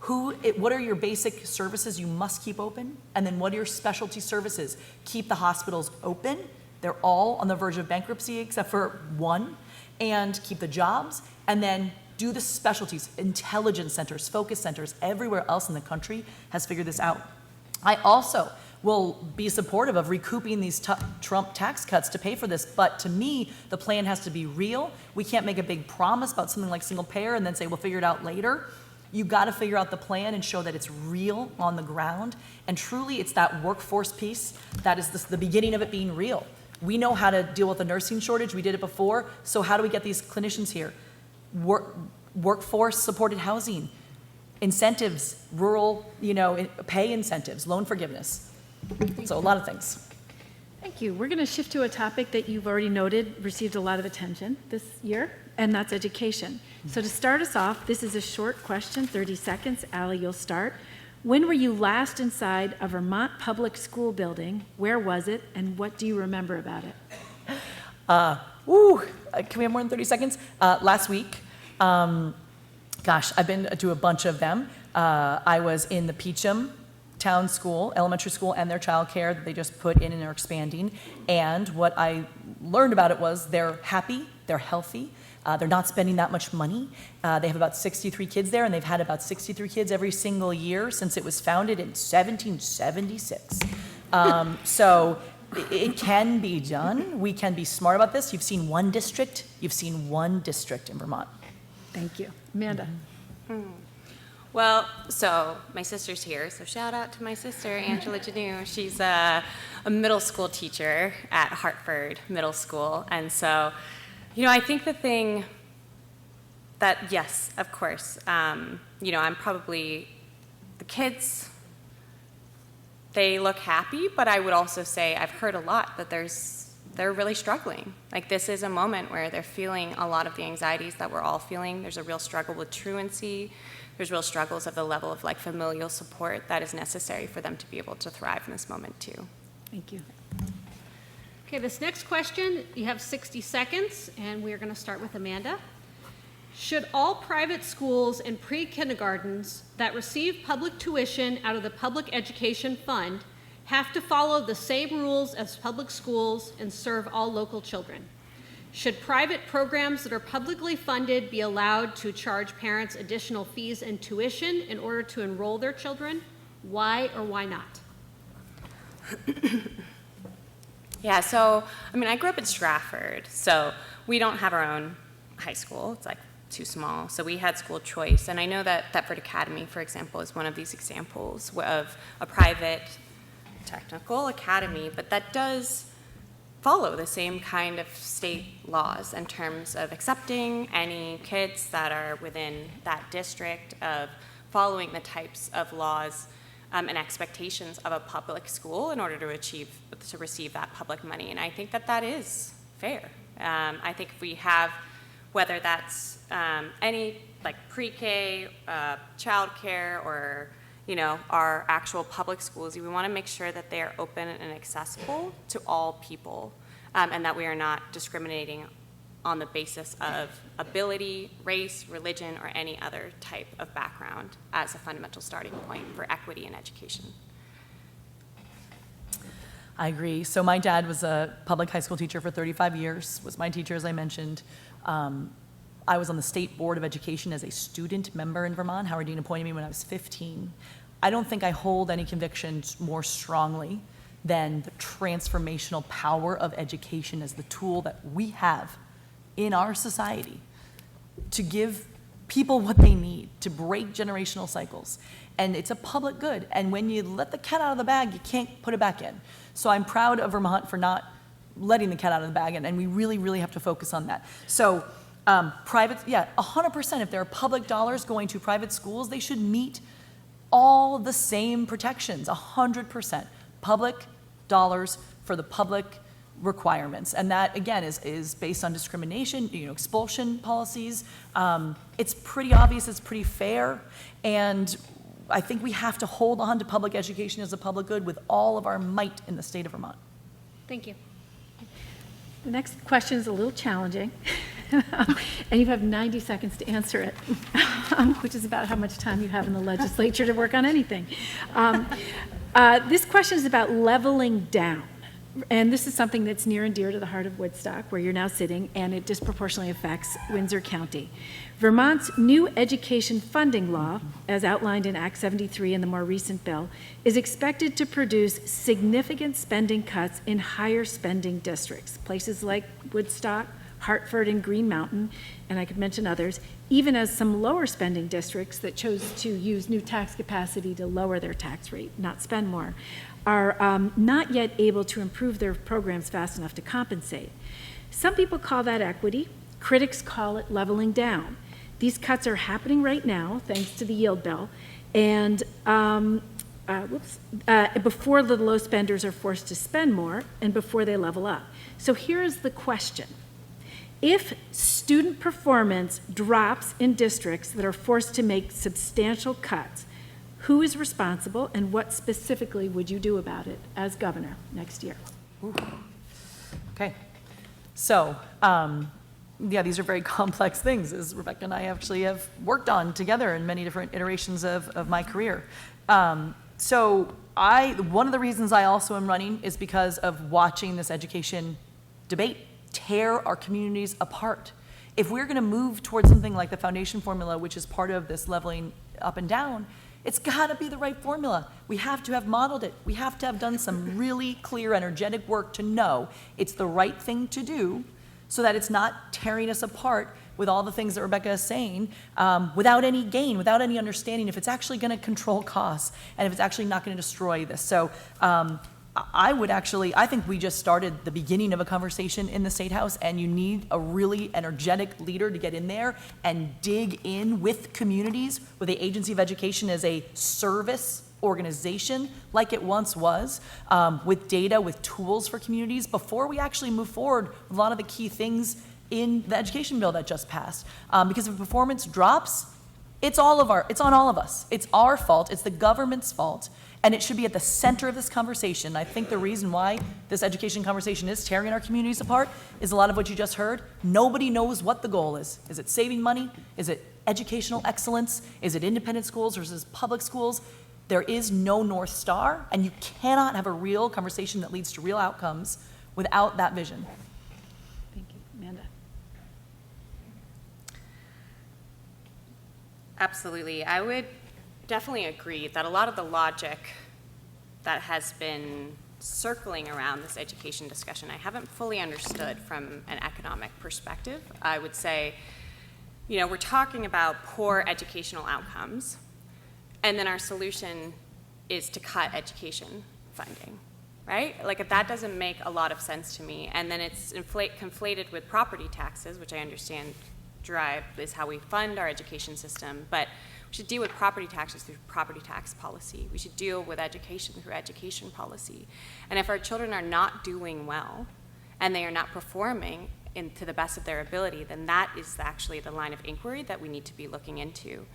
What are your basic services you must keep open? And then what are your specialty services? Keep the hospitals open. They're all on the verge of bankruptcy except for one. And keep the jobs. And then do the specialties. Intelligence centers, focus centers, everywhere else in the country has figured this out. I also will be supportive of recouping these Trump tax cuts to pay for this, but to me, the plan has to be real. We can't make a big promise about something like single payer and then say we'll figure it out later. You got to figure out the plan and show that it's real on the ground, and truly it's that workforce piece that is the beginning of it being real. We know how to deal with the nursing shortage, we did it before, so how do we get these clinicians here? Workforce supported housing, incentives, rural, pay incentives, loan forgiveness. So a lot of things. Thank you. We're going to shift to a topic that you've already noted received a lot of attention this year, and that's education. So to start us off, this is a short question, 30 seconds. Aly, you'll start. When were you last inside a Vermont public school building? Where was it, and what do you remember about it? Can we have more than 30 seconds? Last week, I've been to a bunch of them. I was in the Peachum Town School, elementary school, and their childcare that they just put in and are expanding. And what I learned about it was they're happy, they're healthy, they're not spending that much money. They have about 63 kids there, and they've had about 63 kids every single year since it was founded in 1776. So it can be done. We can be smart about this. You've seen one district in Vermont. Thank you. Amanda. Well, so my sister's here, so shout out to my sister, Aly Janoo. She's a middle school teacher at Hartford Middle School. And so, I think the thing that, yes, of course, I'm probably, the kids, they look happy, but I would also say I've heard a lot that they're really struggling. Like, this is a moment where they're feeling a lot of the anxieties that we're all feeling. There's a real struggle with truancy. There's real struggles of the level of familial support that is necessary for them to be able to thrive in this moment too. Thank you. Okay, this next question, you have 60 seconds, and we're going to start with Amanda. Should all private schools and pre-kindergartens that receive public tuition out of the Public Education Fund have to follow the same rules as public schools and serve all local children? Should private programs that are publicly funded be allowed to charge parents additional fees and tuition in order to enroll their children? Why or why not? Yeah, so, I mean, I grew up in Stratford, so we don't have our own high school. It's like too small. So we had school choice. And I know that Thetford Academy, for example, is one of these examples of a private technical academy, but that does follow the same kind of state laws in terms of accepting any kids that are within that district, of following the types of laws and expectations of a public school in order to receive that public money. And I think that that is fair. I think if we have, whether that's any like pre-K, childcare, or our actual public schools, we want to make sure that they are open and accessible to all people, and that we are not discriminating on the basis of ability, race, religion, or any other type of background as a fundamental starting point for equity in education. I agree. So my dad was a public high school teacher for 35 years, was my teacher, as I mentioned. I was on the State Board of Education as a student member in Vermont. Howard Dean appointed me when I was 15. I don't think I hold any convictions more strongly than the transformational power of education as the tool that we have in our society to give people what they need, to break generational cycles. And it's a public good. And when you let the cat out of the bag, you can't put it back in. So I'm proud of Vermont for not letting the cat out of the bag, and we really, really have to focus on that. So private, 100%, if there are public dollars going to private schools, they should meet all the same protections, 100%. Public dollars for the public requirements. And that, again, is based on discrimination, expulsion policies. It's pretty obvious, it's pretty fair, and I think we have to hold on to public education as a public good with all of our might in the state of Vermont. Thank you. The next question is a little challenging, and you have 90 seconds to answer it, which is about how much time you have in the legislature to work on anything. This question is about leveling down. And this is something that's near and dear to the heart of Woodstock, where you're now sitting, and it disproportionately affects Windsor County. Vermont's new education funding law, as outlined in Act 73 and the more recent bill, is expected to produce significant spending cuts in higher spending districts, places like Woodstock, Hartford, and Green Mountain, and I could mention others, even as some lower spending districts that chose to use new tax capacity to lower their tax rate, not spend more, are not yet able to improve their programs fast enough to compensate. Some people call that equity. Critics call it leveling down. These cuts are happening right now, thanks to the yield bill, and before the low spenders are forced to spend more and before they level up. So here's the question. If student performance drops in districts that are forced to make substantial cuts, who is responsible, and what specifically would you do about it as governor next year? Okay. So, these are very complex things, as Rebecca and I actually have worked on together in many different iterations of my career. So one of the reasons I also am running is because of watching this education debate tear our communities apart. If we're going to move towards something like the foundation formula, which is part of this leveling up and down, it's got to be the right formula. We have to have modeled it. We have to have done some really clear, energetic work to know it's the right thing to do so that it's not tearing us apart with all the things that Rebecca is saying without any gain, without any understanding if it's actually going to control costs and if it's actually not going to destroy this. So I think we just started the beginning of a conversation in the State House, and you need a really energetic leader to get in there and dig in with communities, with the Agency of Education as a service organization like it once was, with data, with tools for communities before we actually move forward with a lot of the key things in the education bill that just passed. Because if performance drops, it's on all of us. It's our fault, it's the government's fault. And it should be at the center of this conversation. I think the reason why this education conversation is tearing our communities apart is a lot of what you just heard. Nobody knows what the goal is. Is it saving money? Is it educational excellence? Is it independent schools versus public schools? There is no North Star, and you cannot have a real conversation that leads to real outcomes without that vision. Thank you, Amanda. Absolutely. I would definitely agree that a lot of the logic that has been circling around this education discussion, I haven't fully understood from an economic perspective. I would say, we're talking about poor educational outcomes, and then our solution is to cut education funding, right? Like, that doesn't make a lot of sense to me. And then it's conflated with property taxes, which I understand is how we fund our education system, but we should deal with property taxes through property tax policy. We should deal with education through education policy. And if our children are not doing well and they are not performing to the best of their ability, then that is actually the line of inquiry that we need to be looking into.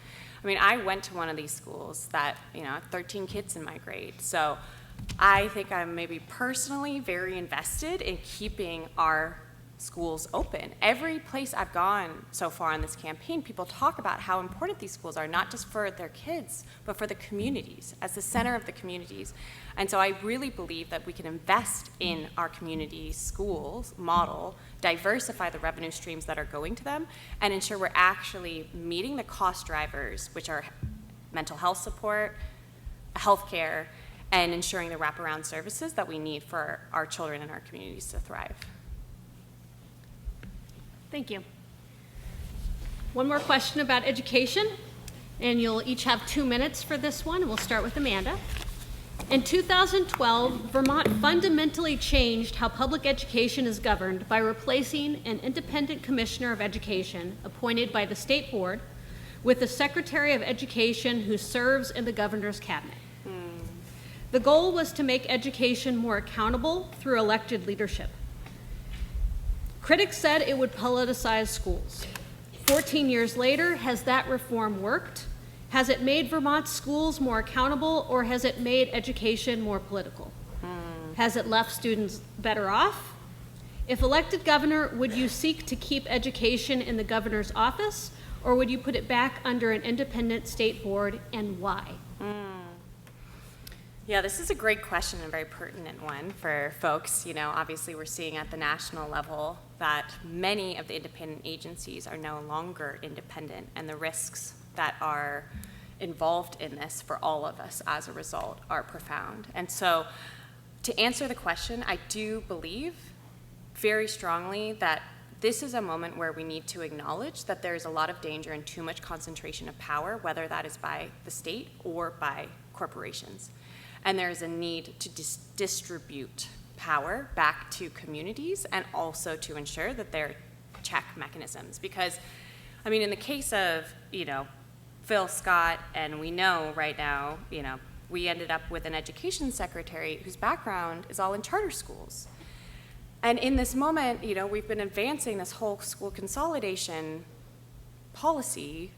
I mean, I went to one of these schools that, 13 kids in my grade. So I think I'm maybe personally very invested in keeping our schools open. Every place I've gone so far in this campaign, people talk about how important these schools are, not just for their kids, but for the communities, as the center of the communities. And so I really believe that we can invest in our community schools model, diversify the revenue streams that are going to them, and ensure we're actually meeting the cost drivers, which are mental health support, healthcare, and ensuring the wraparound services that we need for our children and our communities to thrive. Thank you. One more question about education, and you'll each have 2 minutes for this one. We'll start with Amanda. In 2012, Vermont fundamentally changed how public education is governed by replacing an independent commissioner of education appointed by the state board with the Secretary of Education who serves in the governor's cabinet. The goal was to make education more accountable through elected leadership. Critics said it would politicize schools. 14 years later, has that reform worked? Has it made Vermont's schools more accountable, or has it made education more political? Has it left students better off? If elected governor, would you seek to keep education in the governor's office, or would you put it back under an independent state board, and why? Yeah, this is a great question and a very pertinent one for folks. Obviously we're seeing at the national level that many of the independent agencies are no longer independent, and the risks that are involved in this for all of us as a result are profound. And so to answer the question, I do believe very strongly that this is a moment where we need to acknowledge that there is a lot of danger and too much concentration of power, whether that is by the state or by corporations. And there is a need to distribute power back to communities, and also to ensure that there are check mechanisms. Because, in the case of, Phil Scott, and we know right now, we ended up with an education secretary whose background is all in charter schools. And in this moment, we've been advancing this whole school consolidation policy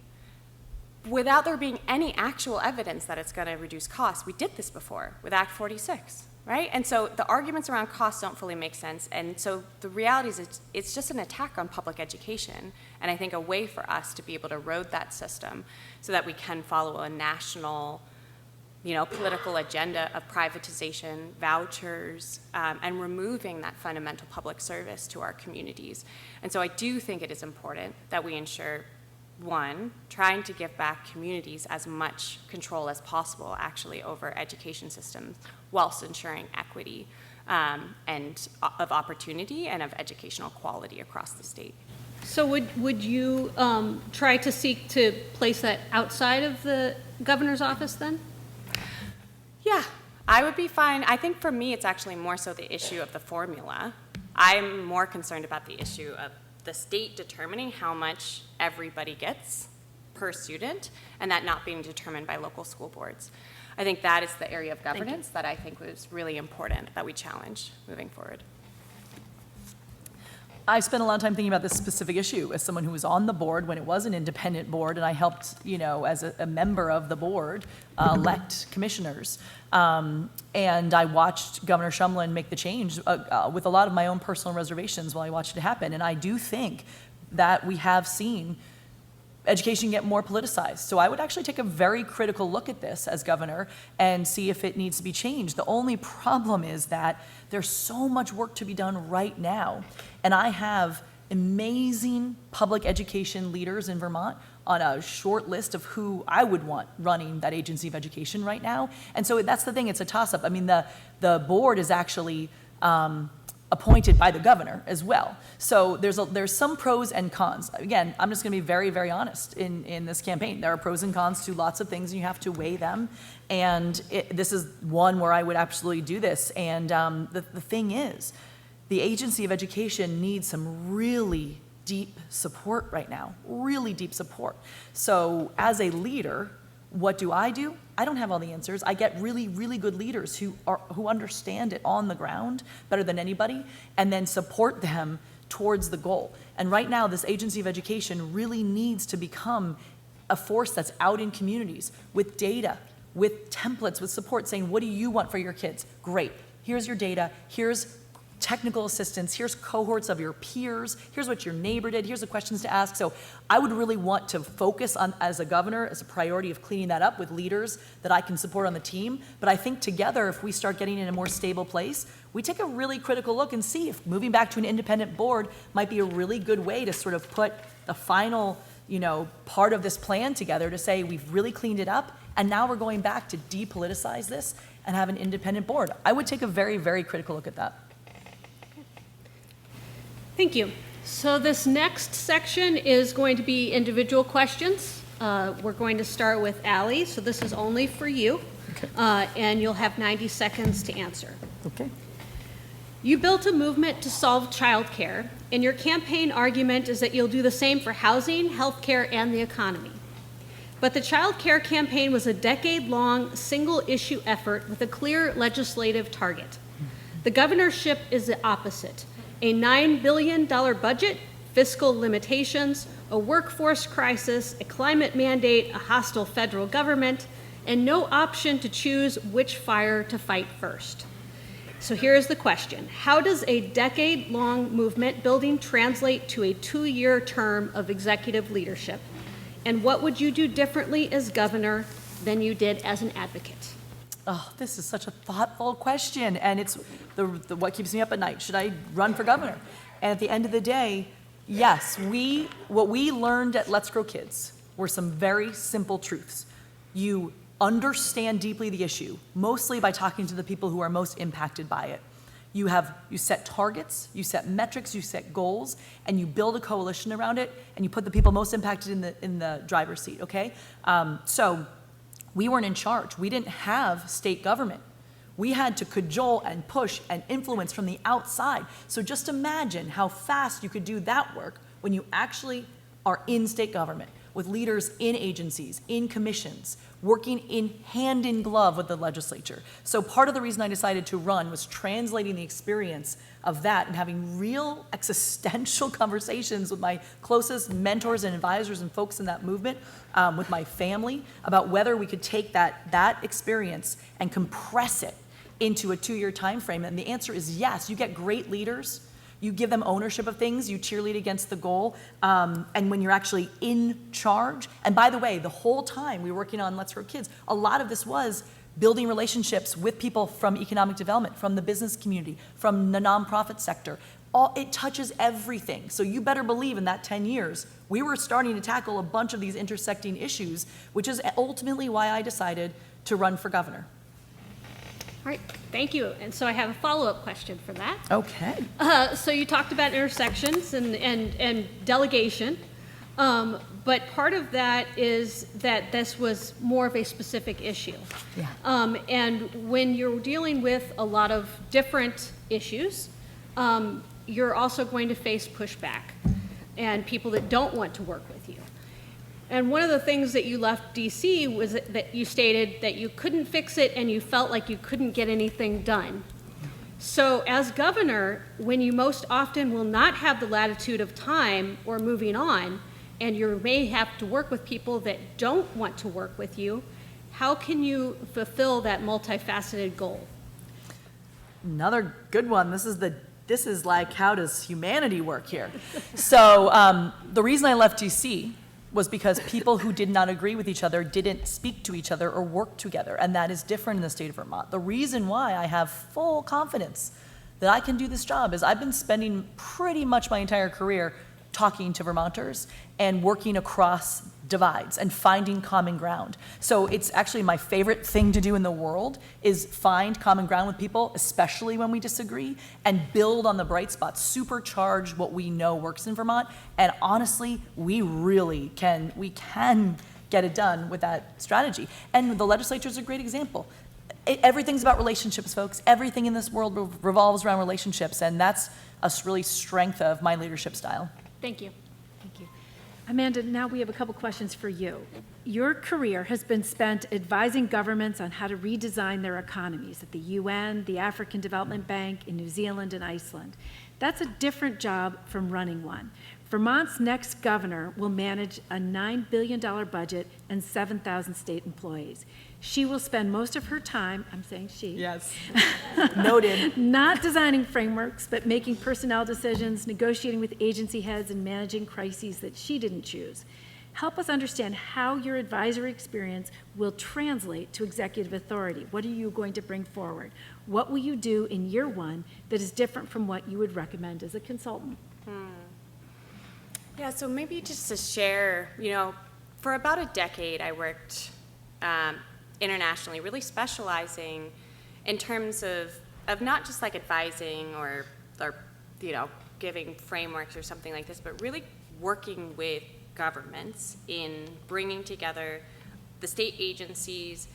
without there being any actual evidence that it's going to reduce costs. We did this before with Act 46, right? And so the arguments around costs don't fully make sense. And so the reality is it's just an attack on public education, and I think a way for us to be able to erode that system so that we can follow a national, political agenda of privatization, vouchers, and removing that fundamental public service to our communities. And so I do think it is important that we ensure, one, trying to give back communities as much control as possible actually over education systems, whilst ensuring equity and of opportunity and of educational quality across the state. So would you try to seek to place that outside of the governor's office then? Yeah, I would be fine. I think for me it's actually more so the issue of the formula. I'm more concerned about the issue of the state determining how much everybody gets per student, and that not being determined by local school boards. I think that is the area of governance that I think was really important that we challenge moving forward. I spent a lot of time thinking about this specific issue as someone who was on the board when it was an independent board, and I helped, as a member of the board, elect commissioners. And I watched Governor Shumlin make the change with a lot of my own personal reservations while I watched it happen. And I do think that we have seen education get more politicized. So I would actually take a very critical look at this as governor and see if it needs to be changed. The only problem is that there's so much work to be done right now. And I have amazing public education leaders in Vermont on a short list of who I would want running that agency of education right now. And so that's the thing, it's a toss-up. I mean, the board is actually appointed by the governor as well. So there's some pros and cons. Again, I'm just going to be very, very honest in this campaign. There are pros and cons to lots of things, and you have to weigh them. And this is one where I would absolutely do this. And the thing is, the agency of education needs some really deep support right now, really deep support. So as a leader, what do? I don't have all the answers. I get really, really good leaders who understand it on the ground better than anybody, and then support them towards the goal. And right now, this agency of education really needs to become a force that's out in communities with data, with templates, with support, saying, what do you want for your kids? Great. Here's your data. Here's technical assistance, here's cohorts of your peers, here's what your neighbor did, here's the questions to ask. So I would really want to focus on, as a governor, as a priority of cleaning that up with leaders that I can support on the team. But I think together, if we start getting in a more stable place, we take a really critical look and see if moving back to an independent board might be a really good way to sort of put the final, part of this plan together to say we've really cleaned it up, and now we're going back to depoliticize this and have an independent board. I would take a very, very critical look at that. Thank you. So this next section is going to be individual questions. We're going to start with Aly, so this is only for you, and you'll have 90 seconds to answer. Okay. You built a movement to solve childcare, and your campaign argument is that you'll do the same for housing, healthcare, and the economy. But the childcare campaign was a decade-long, single-issue effort with a clear legislative target. The governorship is the opposite. A $9 billion budget, fiscal limitations, a workforce crisis, a climate mandate, a hostile federal government, and no option to choose which fire to fight first. So here's the question. How does a decade-long movement building translate to a 2-year term of executive leadership? And what would you do differently as governor than you did as an advocate? Oh, this is such a thoughtful question, and it's the what keeps me up at night. Should I run for governor? And at the end of the day, yes, what we learned at Let's Grow Kids were some very simple truths. You understand deeply the issue, mostly by talking to the people who are most impacted by it. You set targets, you set metrics, you set goals, and you build a coalition around it, and you put the people most impacted in the driver's seat, okay? So we weren't in charge. We didn't have state government. We had to cajole and push and influence from the outside. So just imagine how fast you could do that work when you actually are in state government, with leaders in agencies, in commissions, working in hand in glove with the legislature. So part of the reason I decided to run was translating the experience of that and having real existential conversations with my closest mentors and advisors and folks in that movement, with my family, about whether we could take that experience and compress it into a 2-year time frame. And the answer is yes. You get great leaders. You give them ownership of things, you cheerlead against the goal, and when you're actually in charge. And by the way, the whole time we were working on Let's Grow Kids, a lot of this was building relationships with people from economic development, from the business community, from the nonprofit sector. It touches everything. So you better believe in that 10 years, we were starting to tackle a bunch of these intersecting issues, which is ultimately why I decided to run for governor. All right, thank you. And so I have a follow-up question for that. Okay. So you talked about intersections and delegation, but part of that is that this was more of a specific issue. Yeah. And when you're dealing with a lot of different issues, you're also going to face pushback and people that don't want to work with you. And one of the things that you left DC was that you stated that you couldn't fix it and you felt like you couldn't get anything done. So as governor, when you most often will not have the latitude of time or moving on, and you may have to work with people that don't want to work with you, how can you fulfill that multifaceted goal? Another good one. This is like, how does humanity work here? So the reason I left DC was because people who did not agree with each other didn't speak to each other or work together, and that is different in the state of Vermont. The reason why I have full confidence that I can do this job is I've been spending pretty much my entire career talking to Vermonters and working across divides and finding common ground. So it's actually my favorite thing to do in the world is find common ground with people, especially when we disagree, and build on the bright spots, supercharge what we know works in Vermont. And honestly, we can get it done with that strategy. And the legislature is a great example. Everything's about relationships, folks. Everything in this world revolves around relationships, and that's a really strength of my leadership style. Thank you. Thank you. Amanda, now we have a couple questions for you. Your career has been spent advising governments on how to redesign their economies at the UN, the African Development Bank, in New Zealand and Iceland. That's a different job from running one. Vermont's next governor will manage a $9 billion budget and 7,000 state employees. She will spend most of her time, I'm saying she. Yes. Noted. Not designing frameworks, but making personnel decisions, negotiating with agency heads, and managing crises that she didn't choose. Help us understand how your advisory experience will translate to executive authority. What are you going to bring forward? What will you do in year one that is different from what you would recommend as a consultant? Yeah, so maybe just to share, for about a decade I worked internationally, really specializing in terms of not just like advising or giving frameworks or something like this, but really working with governments in bringing together the state agencies,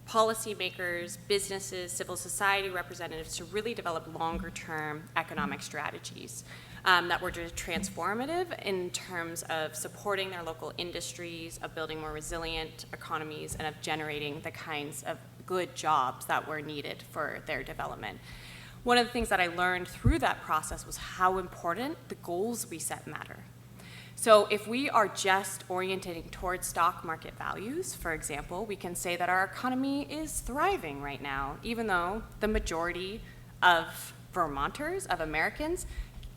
policymakers, businesses, civil society representatives to really develop longer-term economic strategies that were just transformative in terms of supporting their local industries, of building more resilient economies, and of generating the kinds of good jobs that were needed for their development. One of the things that I learned through that process was how important the goals we set matter. So if we are just orienting towards stock market values, for example, we can say that our economy is thriving right now, even though the majority of Vermonters, of Americans,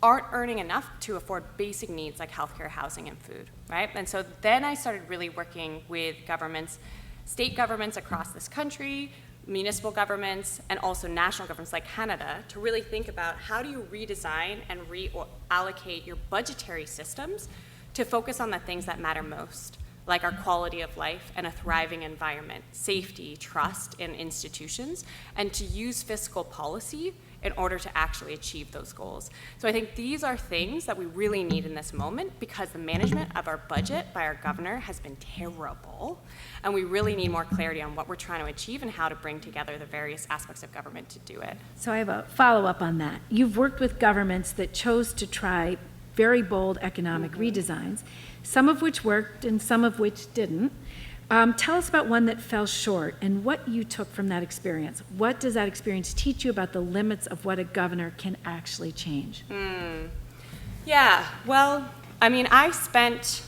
aren't earning enough to afford basic needs like healthcare, housing, and food, right? And so then I started really working with governments, state governments across this country, municipal governments, and also national governments like Canada to really think about how do you redesign and reallocate your budgetary systems to focus on the things that matter most, like our quality of life and a thriving environment, safety, trust in institutions, and to use fiscal policy in order to actually achieve those goals. So I think these are things that we really need in this moment because the management of our budget by our governor has been terrible, and we really need more clarity on what we're trying to achieve and how to bring together the various aspects of government to do it. So I have a follow-up on that. You've worked with governments that chose to try very bold economic redesigns, some of which worked and some of which didn't. Tell us about one that fell short and what you took from that experience. What does that experience teach you about the limits of what a governor can actually change? Yeah, well, I mean, I spent,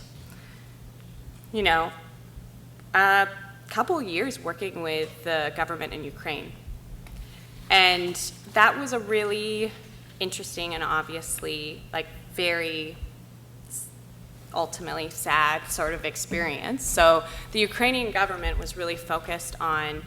a couple years working with the government in Ukraine. And that was a really interesting and obviously, very ultimately sad sort of experience. So the Ukrainian government was really focused on,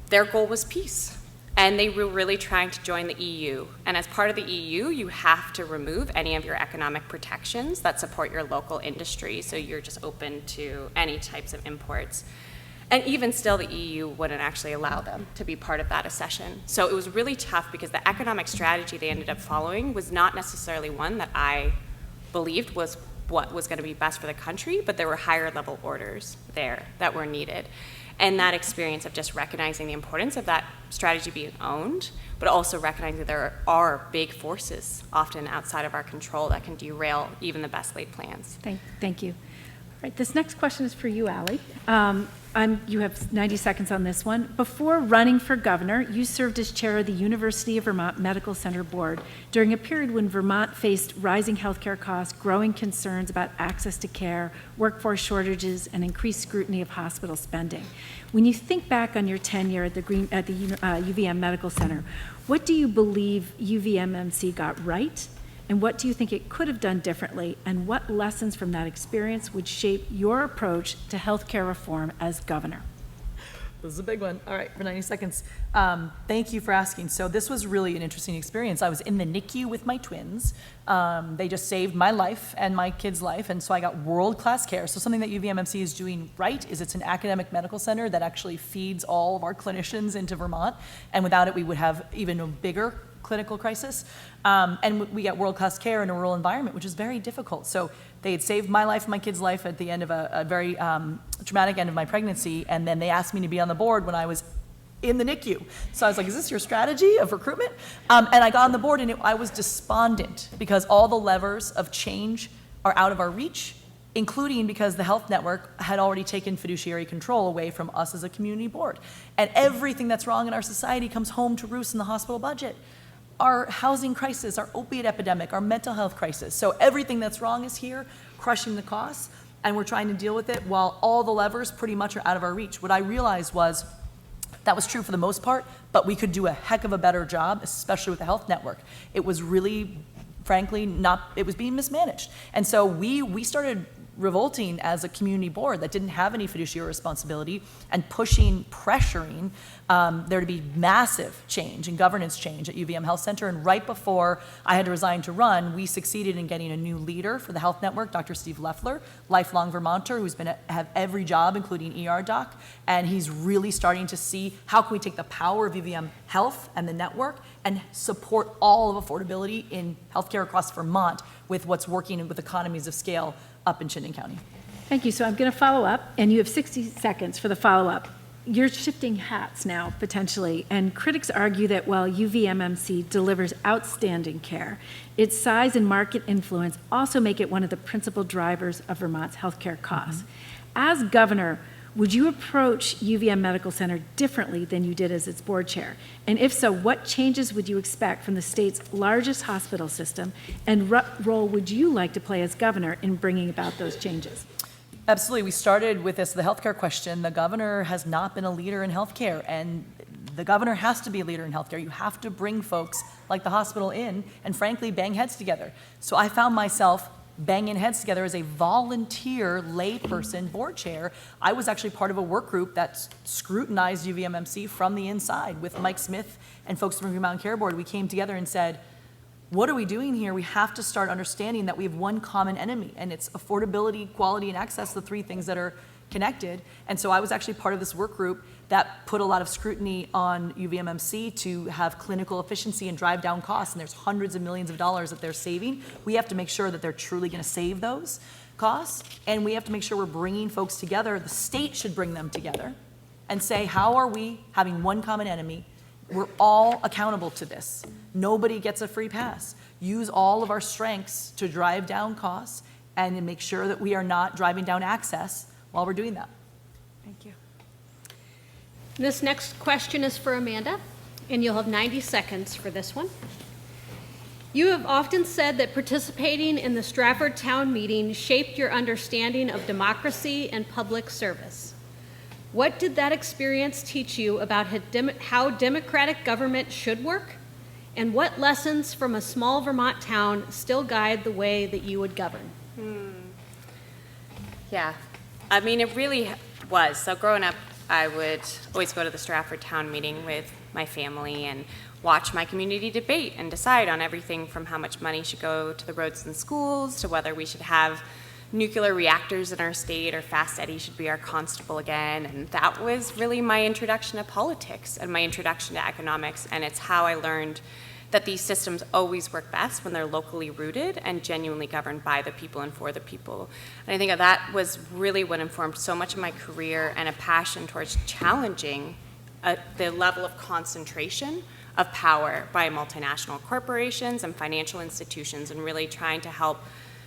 their goal was peace. And they were really trying to join the EU. And as part of the EU, you have to remove any of your economic protections that support your local industry, so you're just open to any types of imports. And even still, the EU wouldn't actually allow them to be part of that accession. So it was really tough because the economic strategy they ended up following was not necessarily one that I believed was what was going to be best for the country, but there were higher level orders there that were needed. And that experience of just recognizing the importance of that strategy being owned, but also recognizing that there are big forces often outside of our control that can derail even the best laid plans. Thank you. All right, this next question is for you, Aly. You have 90 seconds on this one. Before running for governor, you served as chair of the University of Vermont Medical Center Board during a period when Vermont faced rising healthcare costs, growing concerns about access to care, workforce shortages, and increased scrutiny of hospital spending. When you think back on your tenure at the UVM Medical Center, what do you believe UVMMC got right? And what do you think it could have done differently? And what lessons from that experience would shape your approach to healthcare reform as governor? This is a big one. All right, for 90 seconds. Thank you for asking. So this was really an interesting experience. I was in the NICU with my twins. They just saved my life and my kid's life, and so I got world-class care. So something that UVMMC is doing right is it's an academic medical center that actually feeds all of our clinicians into Vermont, and without it, we would have even a bigger clinical crisis. And we get world-class care in a rural environment, which is very difficult. So they had saved my life, my kid's life at the end of a very traumatic end of my pregnancy, and then they asked me to be on the board when I was in the NICU. So I was like, is this your strategy of recruitment? And I got on the board, and I was despondent because all the levers of change are out of our reach, including because the health network had already taken fiduciary control away from us as a community board. And everything that's wrong in our society comes home to roost in the hospital budget. Our housing crisis, our opiate epidemic, our mental health crisis. So everything that's wrong is here, crushing the costs, and we're trying to deal with it while all the levers pretty much are out of our reach. What I realized was that was true for the most part, but we could do a heck of a better job, especially with the health network. It was really, frankly, it was being mismanaged. And so we started revolting as a community board that didn't have any fiduciary responsibility and pressuring there to be massive change and governance change at UVM Health Center. And right before I had to resign to run, we succeeded in getting a new leader for the health network, Dr. Steve Leffler, lifelong Vermonter who's been have every job, including ER doc. And he's really starting to see how can we take the power of UVM Health and the network and support all of affordability in healthcare across Vermont with what's working with economies of scale up in Chittenden County. Thank you. So I'm going to follow up, and you have 60 seconds for the follow-up. You're shifting hats now, potentially, and critics argue that while UVMMC delivers outstanding care, its size and market influence also make it one of the principal drivers of Vermont's healthcare costs. As governor, would you approach UVM Medical Center differently than you did as its board chair? And if so, what changes would you expect from the state's largest hospital system, and what role would you like to play as governor in bringing about those changes? Absolutely. We started with the healthcare question. The governor has not been a leader in healthcare, and the governor has to be a leader in healthcare. You have to bring folks like the hospital in and, frankly, bang heads together. So I found myself banging heads together as a volunteer layperson board chair. I was actually part of a work group that scrutinized UVMMC from the inside with Mike Smith and folks from Green Mountain Care Board. We came together and said, what are we doing here? We have to start understanding that we have one common enemy, and it's affordability, quality, and access, the three things that are connected. And so I was actually part of this work group that put a lot of scrutiny on UVMMC to have clinical efficiency and drive down costs, and there's hundreds of millions of dollars that they're saving. We have to make sure that they're truly going to save those costs, and we have to make sure we're bringing folks together. The state should bring them together and say, how are we having one common enemy? We're all accountable to this. Nobody gets a free pass. Use all of our strengths to drive down costs and to make sure that we are not driving down access while we're doing that. Thank you. This next question is for Amanda, and you'll have 90 seconds for this one. You have often said that participating in the Stratford Town Meeting shaped your understanding of democracy and public service. What did that experience teach you about how democratic government should work? And what lessons from a small Vermont town still guide the way that you would govern? Yeah, I mean, it really was. So growing up, I would always go to the Stratford Town Meeting with my family and watch my community debate and decide on everything from how much money should go to the roads and schools to whether we should have nuclear reactors in our state or Fast Eddie should be our constable again. And that was really my introduction to politics and my introduction to economics. And it's how I learned that these systems always work best when they're locally rooted and genuinely governed by the people and for the people. And I think that was really what informed so much of my career and a passion towards challenging the level of concentration of power by multinational corporations and financial institutions, and really trying to help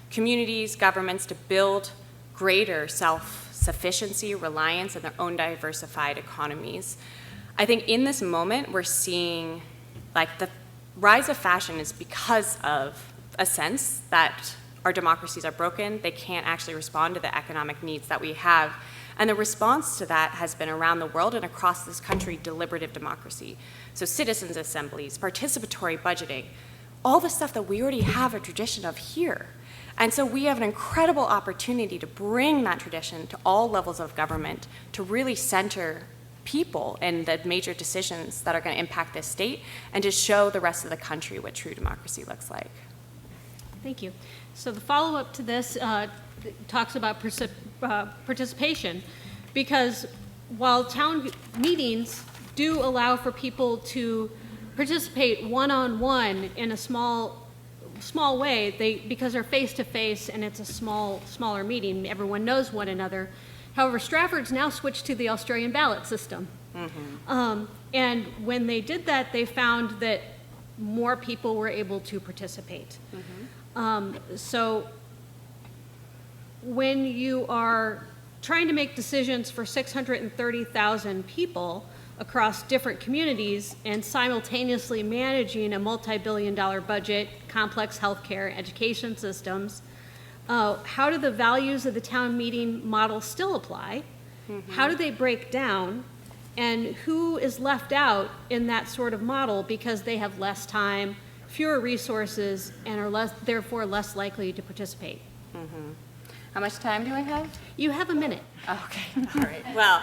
communities, governments to build greater self-sufficiency, reliance in their own diversified economies. I think in this moment, we're seeing like the rise of fashion is because of a sense that our democracies are broken. They can't actually respond to the economic needs that we have. And the response to that has been around the world and across this country, deliberative democracy. So citizens' assemblies, participatory budgeting, all the stuff that we already have a tradition of here. And so we have an incredible opportunity to bring that tradition to all levels of government, to really center people and the major decisions that are going to impact this state, and to show the rest of the country what true democracy looks like. Thank you. So the follow-up to this talks about participation, because while town meetings do allow for people to participate one-on-one in a small way, because they're face-to-face and it's a smaller meeting, everyone knows one another. However, Stratford's now switched to the Australian ballot system. And when they did that, they found that more people were able to participate. So when you are trying to make decisions for 630,000 people across different communities and simultaneously managing a multi-billion-dollar budget, complex healthcare, education systems, how do the values of the town meeting model still apply? How do they break down? And who is left out in that sort of model because they have less time, fewer resources, and are therefore less likely to participate? How much time do I have? You have a minute. Okay, all right. Well,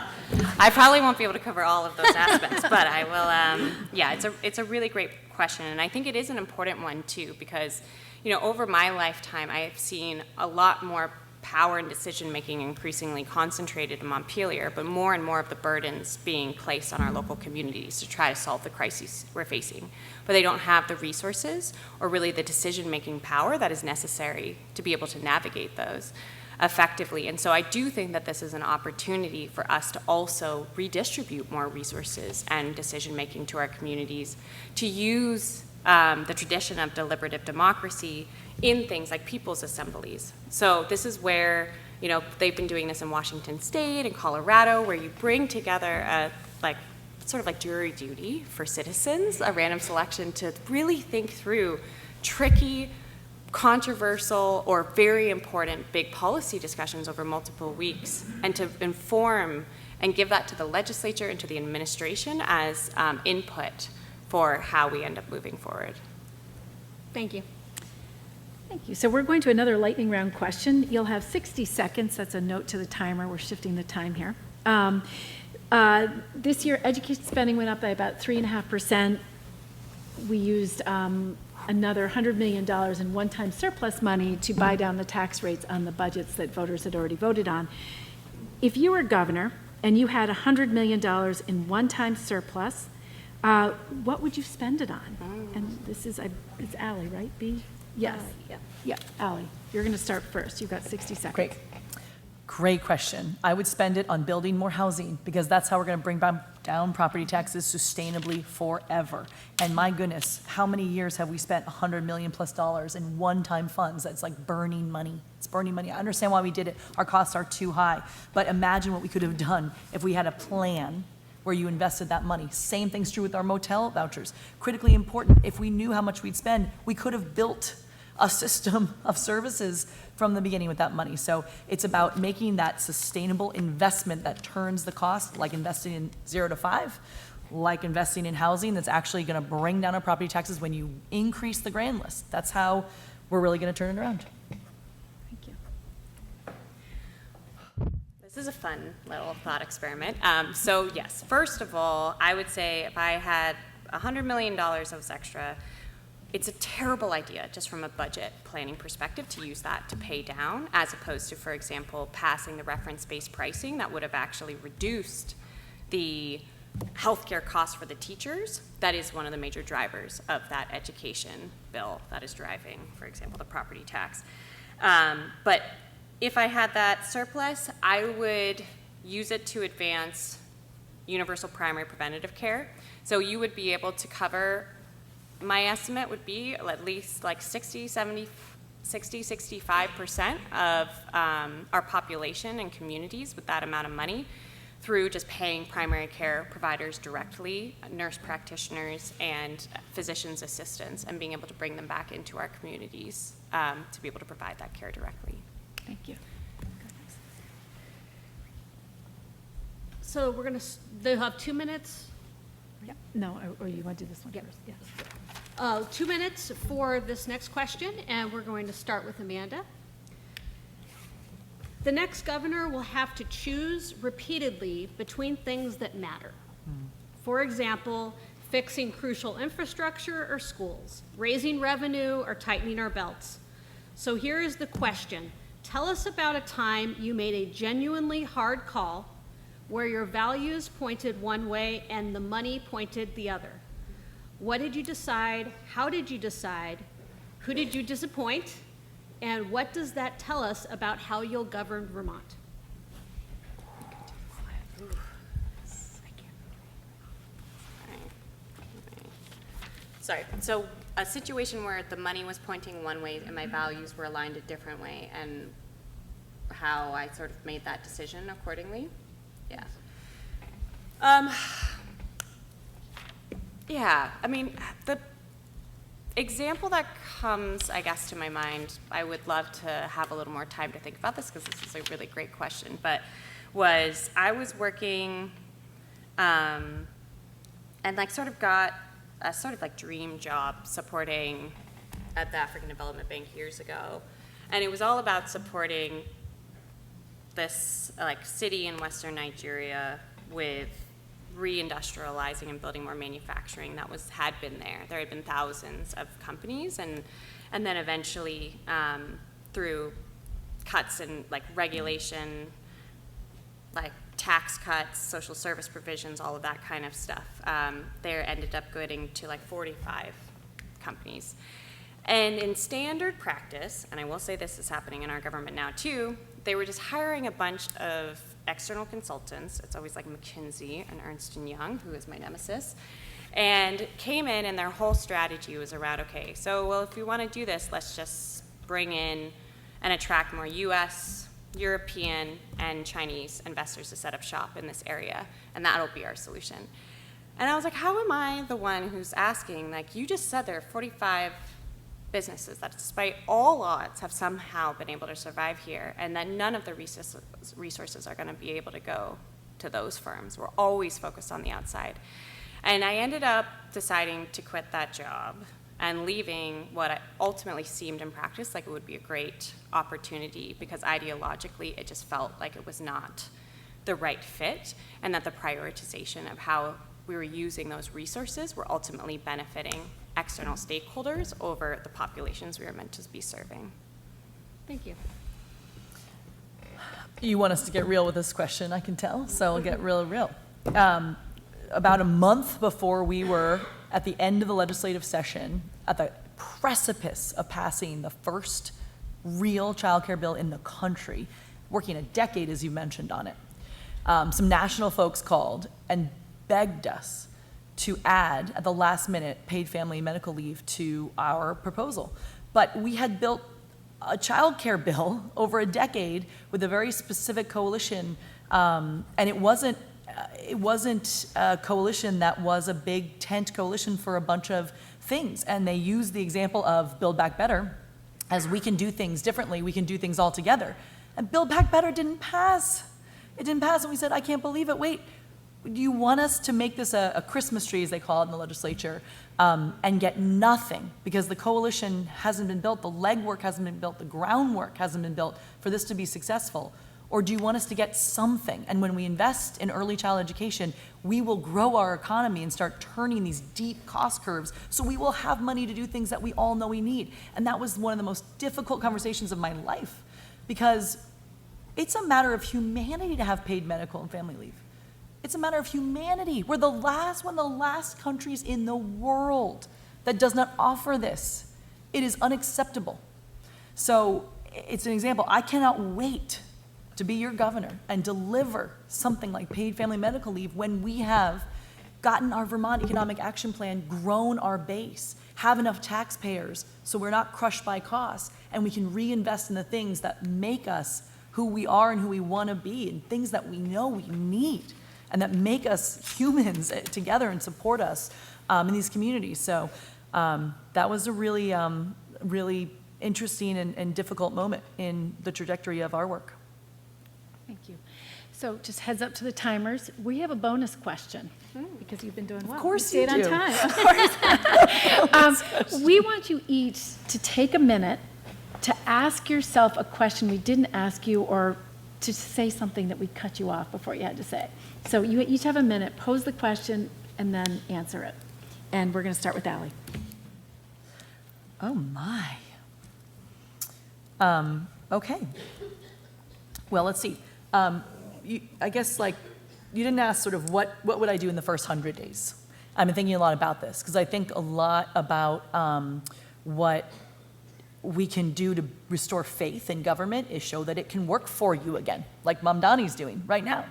I probably won't be able to cover all of those aspects, but I will, yeah, it's a really great question, and I think it is an important one too, because, over my lifetime, I have seen a lot more power and decision-making increasingly concentrated in Montpelier, but more and more of the burdens being placed on our local communities to try to solve the crises we're facing. But they don't have the resources or really the decision-making power that is necessary to be able to navigate those effectively. And so I do think that this is an opportunity for us to also redistribute more resources and decision-making to our communities, to use the tradition of deliberative democracy in things like people's assemblies. So this is where, they've been doing this in Washington State and Colorado, where you bring together sort of like jury duty for citizens, a random selection to really think through tricky, controversial, or very important big policy discussions over multiple weeks, and to inform and give that to the legislature and to the administration as input for how we end up moving forward. Thank you. Thank you. So we're going to another lightning round question. You'll have 60 seconds. That's a note to the timer. We're shifting the time here. This year, education spending went up by about 3.5%. We used another $100 million in one-time surplus money to buy down the tax rates on the budgets that voters had already voted on. If you were governor and you had $100 million in one-time surplus, what would you spend it on? And this is, it's Aly, right? B? Yes. Yeah, Aly, you're going to start first. You've got 60 seconds. Great question. I would spend it on building more housing, because that's how we're going to bring down property taxes sustainably forever. And my goodness, how many years have we spent $100 million plus in one-time funds? That's like burning money. It's burning money. I understand why we did it. Our costs are too high. But imagine what we could have done if we had a plan where you invested that money. Same thing's true with our motel vouchers. Critically important, if we knew how much we'd spend, we could have built a system of services from the beginning with that money. So it's about making that sustainable investment that turns the cost, like investing in 0 to 5, like investing in housing that's actually going to bring down our property taxes when you increase the grand list. That's how we're really going to turn it around. Thank you. This is a fun little thought experiment. So yes, first of all, I would say if I had $100 million of extra, it's a terrible idea just from a budget planning perspective to use that to pay down, as opposed to, for example, passing the reference-based pricing that would have actually reduced the healthcare costs for the teachers. That is one of the major drivers of that education bill that is driving, for example, the property tax. But if I had that surplus, I would use it to advance universal primary preventative care. So you would be able to cover, my estimate would be at least like 65% of our population and communities with that amount of money, through just paying primary care providers directly, nurse practitioners and physicians' assistants, and being able to bring them back into our communities to be able to provide that care directly. Thank you. So we're going to, they'll have 2 minutes. Yeah. No, or you want to do this one first? Yeah. 2 minutes for this next question, and we're going to start with Amanda. The next governor will have to choose repeatedly between things that matter. For example, fixing crucial infrastructure or schools, raising revenue or tightening our belts. So here is the question. Tell us about a time you made a genuinely hard call where your values pointed one way and the money pointed the other. What did you decide? How did you decide? Who did you disappoint? And what does that tell us about how you'll govern Vermont? Sorry, so a situation where the money was pointing one way and my values were aligned a different way, and how I sort of made that decision accordingly. Yeah. Yeah, I mean, the example that comes, I guess, to my mind, I would love to have a little more time to think about this because this is a really great question, but was I was working and like sort of got a sort of like dream job supporting at the African Development Bank years ago. And it was all about supporting this like city in Western Nigeria with reindustrializing and building more manufacturing that had been there. There had been thousands of companies, and then eventually through cuts in like regulation, like tax cuts, social service provisions, all of that kind of stuff, there ended up getting to like 45 companies. And in standard practice, and I will say this is happening in our government now too, they were just hiring a bunch of external consultants. It's always like McKinsey and Ernst & Young, who is my nemesis, and came in and their whole strategy was around, okay, so well, if we want to do this, let's just bring in and attract more US, European, and Chinese investors to set up shop in this area, and that'll be our solution. And I was like, how am I the one who's asking, like, you just said there are 45 businesses that despite all odds have somehow been able to survive here, and that none of the resources are going to be able to go to those firms. We're always focused on the outside. And I ended up deciding to quit that job and leaving what ultimately seemed in practice like it would be a great opportunity, because ideologically it just felt like it was not the right fit, and that the prioritization of how we were using those resources were ultimately benefiting external stakeholders over the populations we were meant to be serving. Thank you. You want us to get real with this question, I can tell, so we'll get real. About a month before we were at the end of the legislative session, at the precipice of passing the first real childcare bill in the country, working a decade, as you mentioned, on it, some national folks called and begged us to add, at the last minute, paid family medical leave to our proposal. But we had built a child care bill over a decade with a very specific coalition, and it wasn't a coalition that was a big tent coalition for a bunch of things. And they used the example of Build Back Better as we can do things differently, we can do things all together. And Build Back Better didn't pass. It didn't pass, and we said, I can't believe it. Wait, do you want us to make this a Christmas tree, as they call it in the legislature, and get nothing because the coalition hasn't been built, the legwork hasn't been built, the groundwork hasn't been built for this to be successful? Or do you want us to get something? And when we invest in early child education, we will grow our economy and start turning these deep cost curves, so we will have money to do things that we all know we need. And that was one of the most difficult conversations of my life, because it's a matter of humanity to have paid medical and family leave. It's a matter of humanity. We're one of the last countries in the world that does not offer this. It is unacceptable. So it's an example. I cannot wait to be your governor and deliver something like paid family medical leave when we have gotten our Vermont Economic Action Plan, grown our base, have enough taxpayers so we're not crushed by costs, and we can reinvest in the things that make us who we are and who we want to be, and things that we know we need, and that make us humans together and support us in these communities. So that was a really, really interesting and difficult moment in the trajectory of our work. Thank you. So just heads up to the timers. We have a bonus question because you've been doing well. Of course you stayed you do. on time. Of course. We want you each to take a minute to ask yourself a question we didn't ask you, or to say something that we cut you off before you had to say. So you each have a minute, pose the question, and then answer it. And we're going to start with Aly. Oh, my. Okay. Well, let's see. I guess, like, you didn't ask sort of what would I do in the first 100 days? I've been thinking a lot about this because I think a lot about what we can do to restore faith in government is show that it can work for you again, like Mom Donnie's doing right now.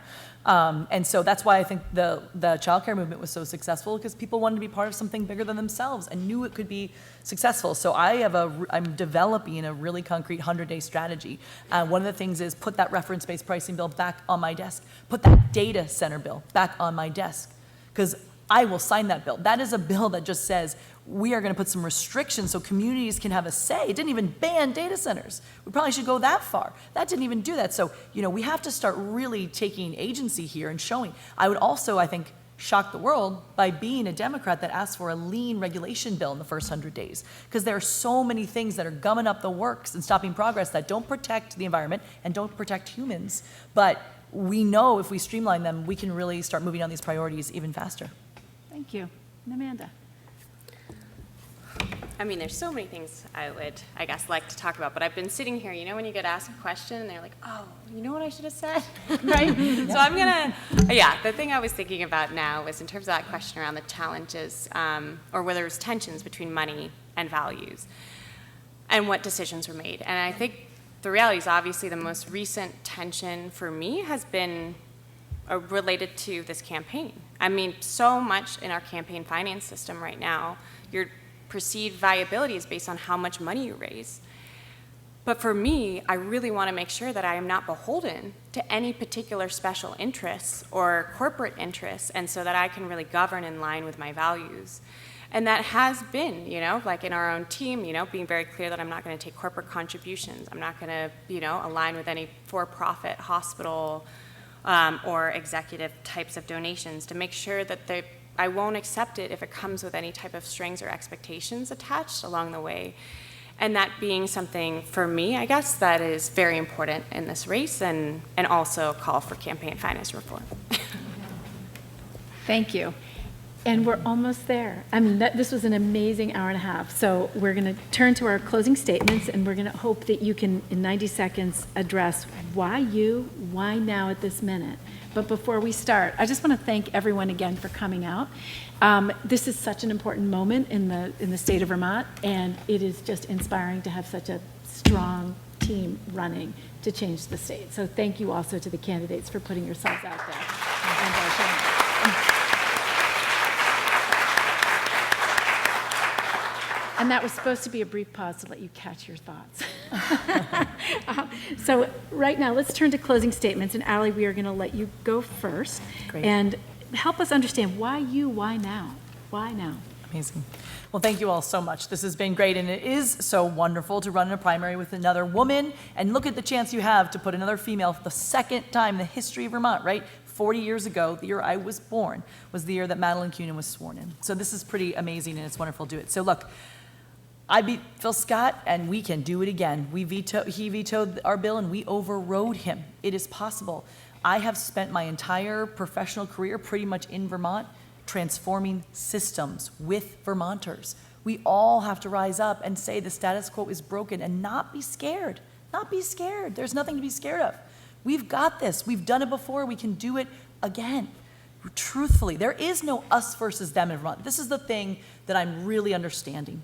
And so that's why I think the childcare movement was so successful, because people wanted to be part of something bigger than themselves and knew it could be successful. So I'm developing a really concrete 100-day strategy. One of the things is put that reference-based pricing bill back on my desk. Put that data center bill back on my desk, because I will sign that bill. That is a bill that just says we are going to put some restrictions so communities can have a say. It didn't even ban data centers. We probably should go that far. That didn't even do that. So, we have to start really taking agency here and showing. I would also, I think, shock the world by being a Democrat that asked for a lean regulation bill in the first 100 days. Because there are so many things that are gumming up the works and stopping progress that don't protect the environment and don't protect humans. But we know if we streamline them, we can really start moving on these priorities even faster. Thank you. And Amanda. I mean, there's so many things I would, I guess, like to talk about, but I've been sitting here, when you get asked a question and they're like, oh, you know what I should have said, right? So I'm gonna, the thing I was thinking about now was in terms of that question around the challenges, or whether there's tensions between money and values, and what decisions were made. And I think the reality is obviously the most recent tension for me has been related to this campaign. I mean, so much in our campaign finance system right now, your perceived viability is based on how much money you raise. But for me, I really want to make sure that I am not beholden to any particular special interests or corporate interests, and so that I can really govern in line with my values. And that has been, like in our own team, being very clear that I'm not going to take corporate contributions. I'm not going to, align with any for-profit hospital or executive types of donations, to make sure that I won't accept it if it comes with any type of strings or expectations attached along the way. And that being something for me, I guess, that is very important in this race, and also call for campaign finance reform. Thank you. And we're almost there. I mean, this was an amazing hour and a half. So we're going to turn to our closing statements, and we're going to hope that you can, in 90 seconds, address why you, why now at this minute. But before we start, I just want to thank everyone again for coming out. This is such an important moment in the state of Vermont, and it is just inspiring to have such a strong team running to change the state. So thank you also to the candidates for putting yourselves out there. And that was supposed to be a brief pause to let you catch your thoughts. So right now, let's turn to closing statements. And Aly, we are going to let you go first. Great. And help us understand why you, why now? Why now? Amazing. Well, thank you all so much. This has been great, and it is so wonderful to run in a primary with another woman, and look at the chance you have to put another female for the second time in the history of Vermont, right? 40 years ago, the year I was born, was the year that Madeline Kunin was sworn in. So this is pretty amazing, and it's wonderful to do it. So look, I beat Phil Scott, and we can do it again. He vetoed our bill, and we overrode him. It is possible. I have spent my entire professional career pretty much in Vermont transforming systems with Vermonters. We all have to rise up and say the status quo is broken and not be scared. Not be scared. There's nothing to be scared of. We've got this. We've done it before. We can do it again. Truthfully, there is no us versus them in Vermont. This is the thing that I'm really understanding.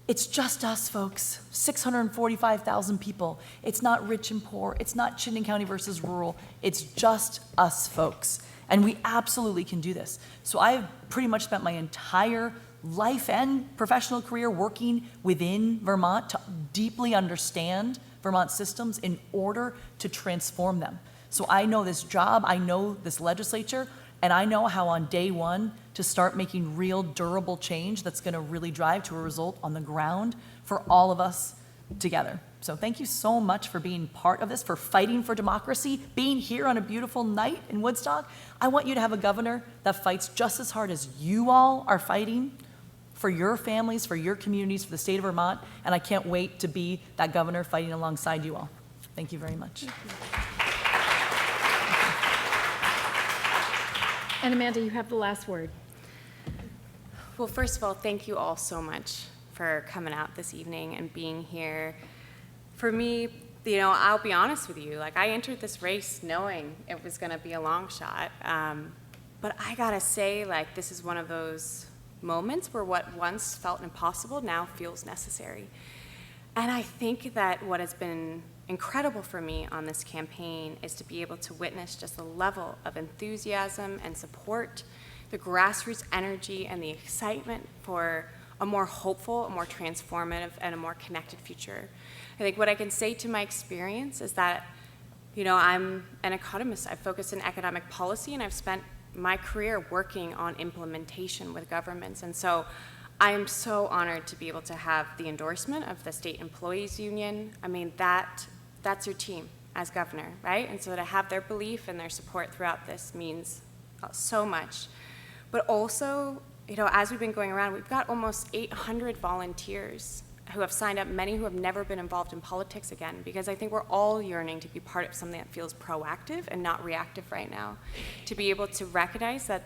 It's just us, folks. 645,000 people. It's not rich and poor. It's not Chittenden County versus rural. It's just us, folks. And we absolutely can do this. So I've pretty much spent my entire life and professional career working within Vermont to deeply understand Vermont systems in order to transform them. So I know this job, I know this legislature, and I know how on day one to start making real durable change that's going to really drive to a result on the ground for all of us together. So thank you so much for being part of this, for fighting for democracy, being here on a beautiful night in Woodstock. I want you to have a governor that fights just as hard as you all are fighting for your families, for your communities, for the state of Vermont, and I can't wait to be that governor fighting alongside you all. Thank you very much. Thank you. And Amanda, you have the last word. Well, first of all, thank you all so much for coming out this evening and being here. For me, I'll be honest with you, like I entered this race knowing it was gonna be a long shot. But I gotta say, like, this is one of those moments where what once felt impossible now feels necessary. And I think that what has been incredible for me on this campaign is to be able to witness just the level of enthusiasm and support, the grassroots energy and the excitement for a more hopeful, a more transformative, and a more connected future. I think what I can say to my experience is that, I'm an economist. I've focused in economic policy, and I've spent my career working on implementation with governments. And so I am so honored to be able to have the endorsement of the State Employees Union. I mean, that's your team as governor, right? And so to have their belief and their support throughout this means so much. But also, as we've been going around, we've got almost 800 volunteers who have signed up, many who have never been involved in politics again, because I think we're all yearning to be part of something that feels proactive and not reactive right now, to be able to recognize that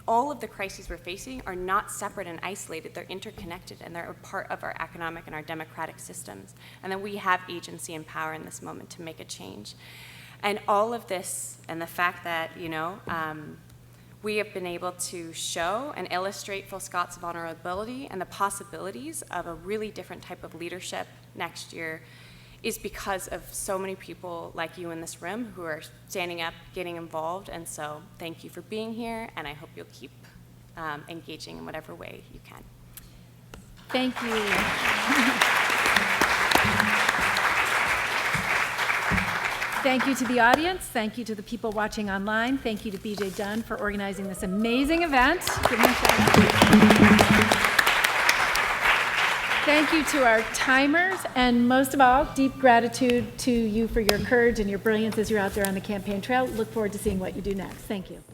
all of the crises we're facing are not separate and isolated, they're interconnected, and they're a part of our economic and our democratic systems, and that we have agency and power in this moment to make a change. And all of this, and the fact that, we have been able to show and illustrate full Scott's vulnerability and the possibilities of a really different type of leadership next year is because of so many people like you in this room who are standing up, getting involved. And so thank you for being here, and I hope you'll keep engaging in whatever way you can. Thank you. Thank you to the audience. Thank you to the people watching online. Thank you to BJ Dunn for organizing this amazing event. Give him a shout out. Thank you to our timers, and most of all, deep gratitude to you for your courage and your brilliance as you're out there on the campaign trail. Look forward to seeing what you do next. Thank you.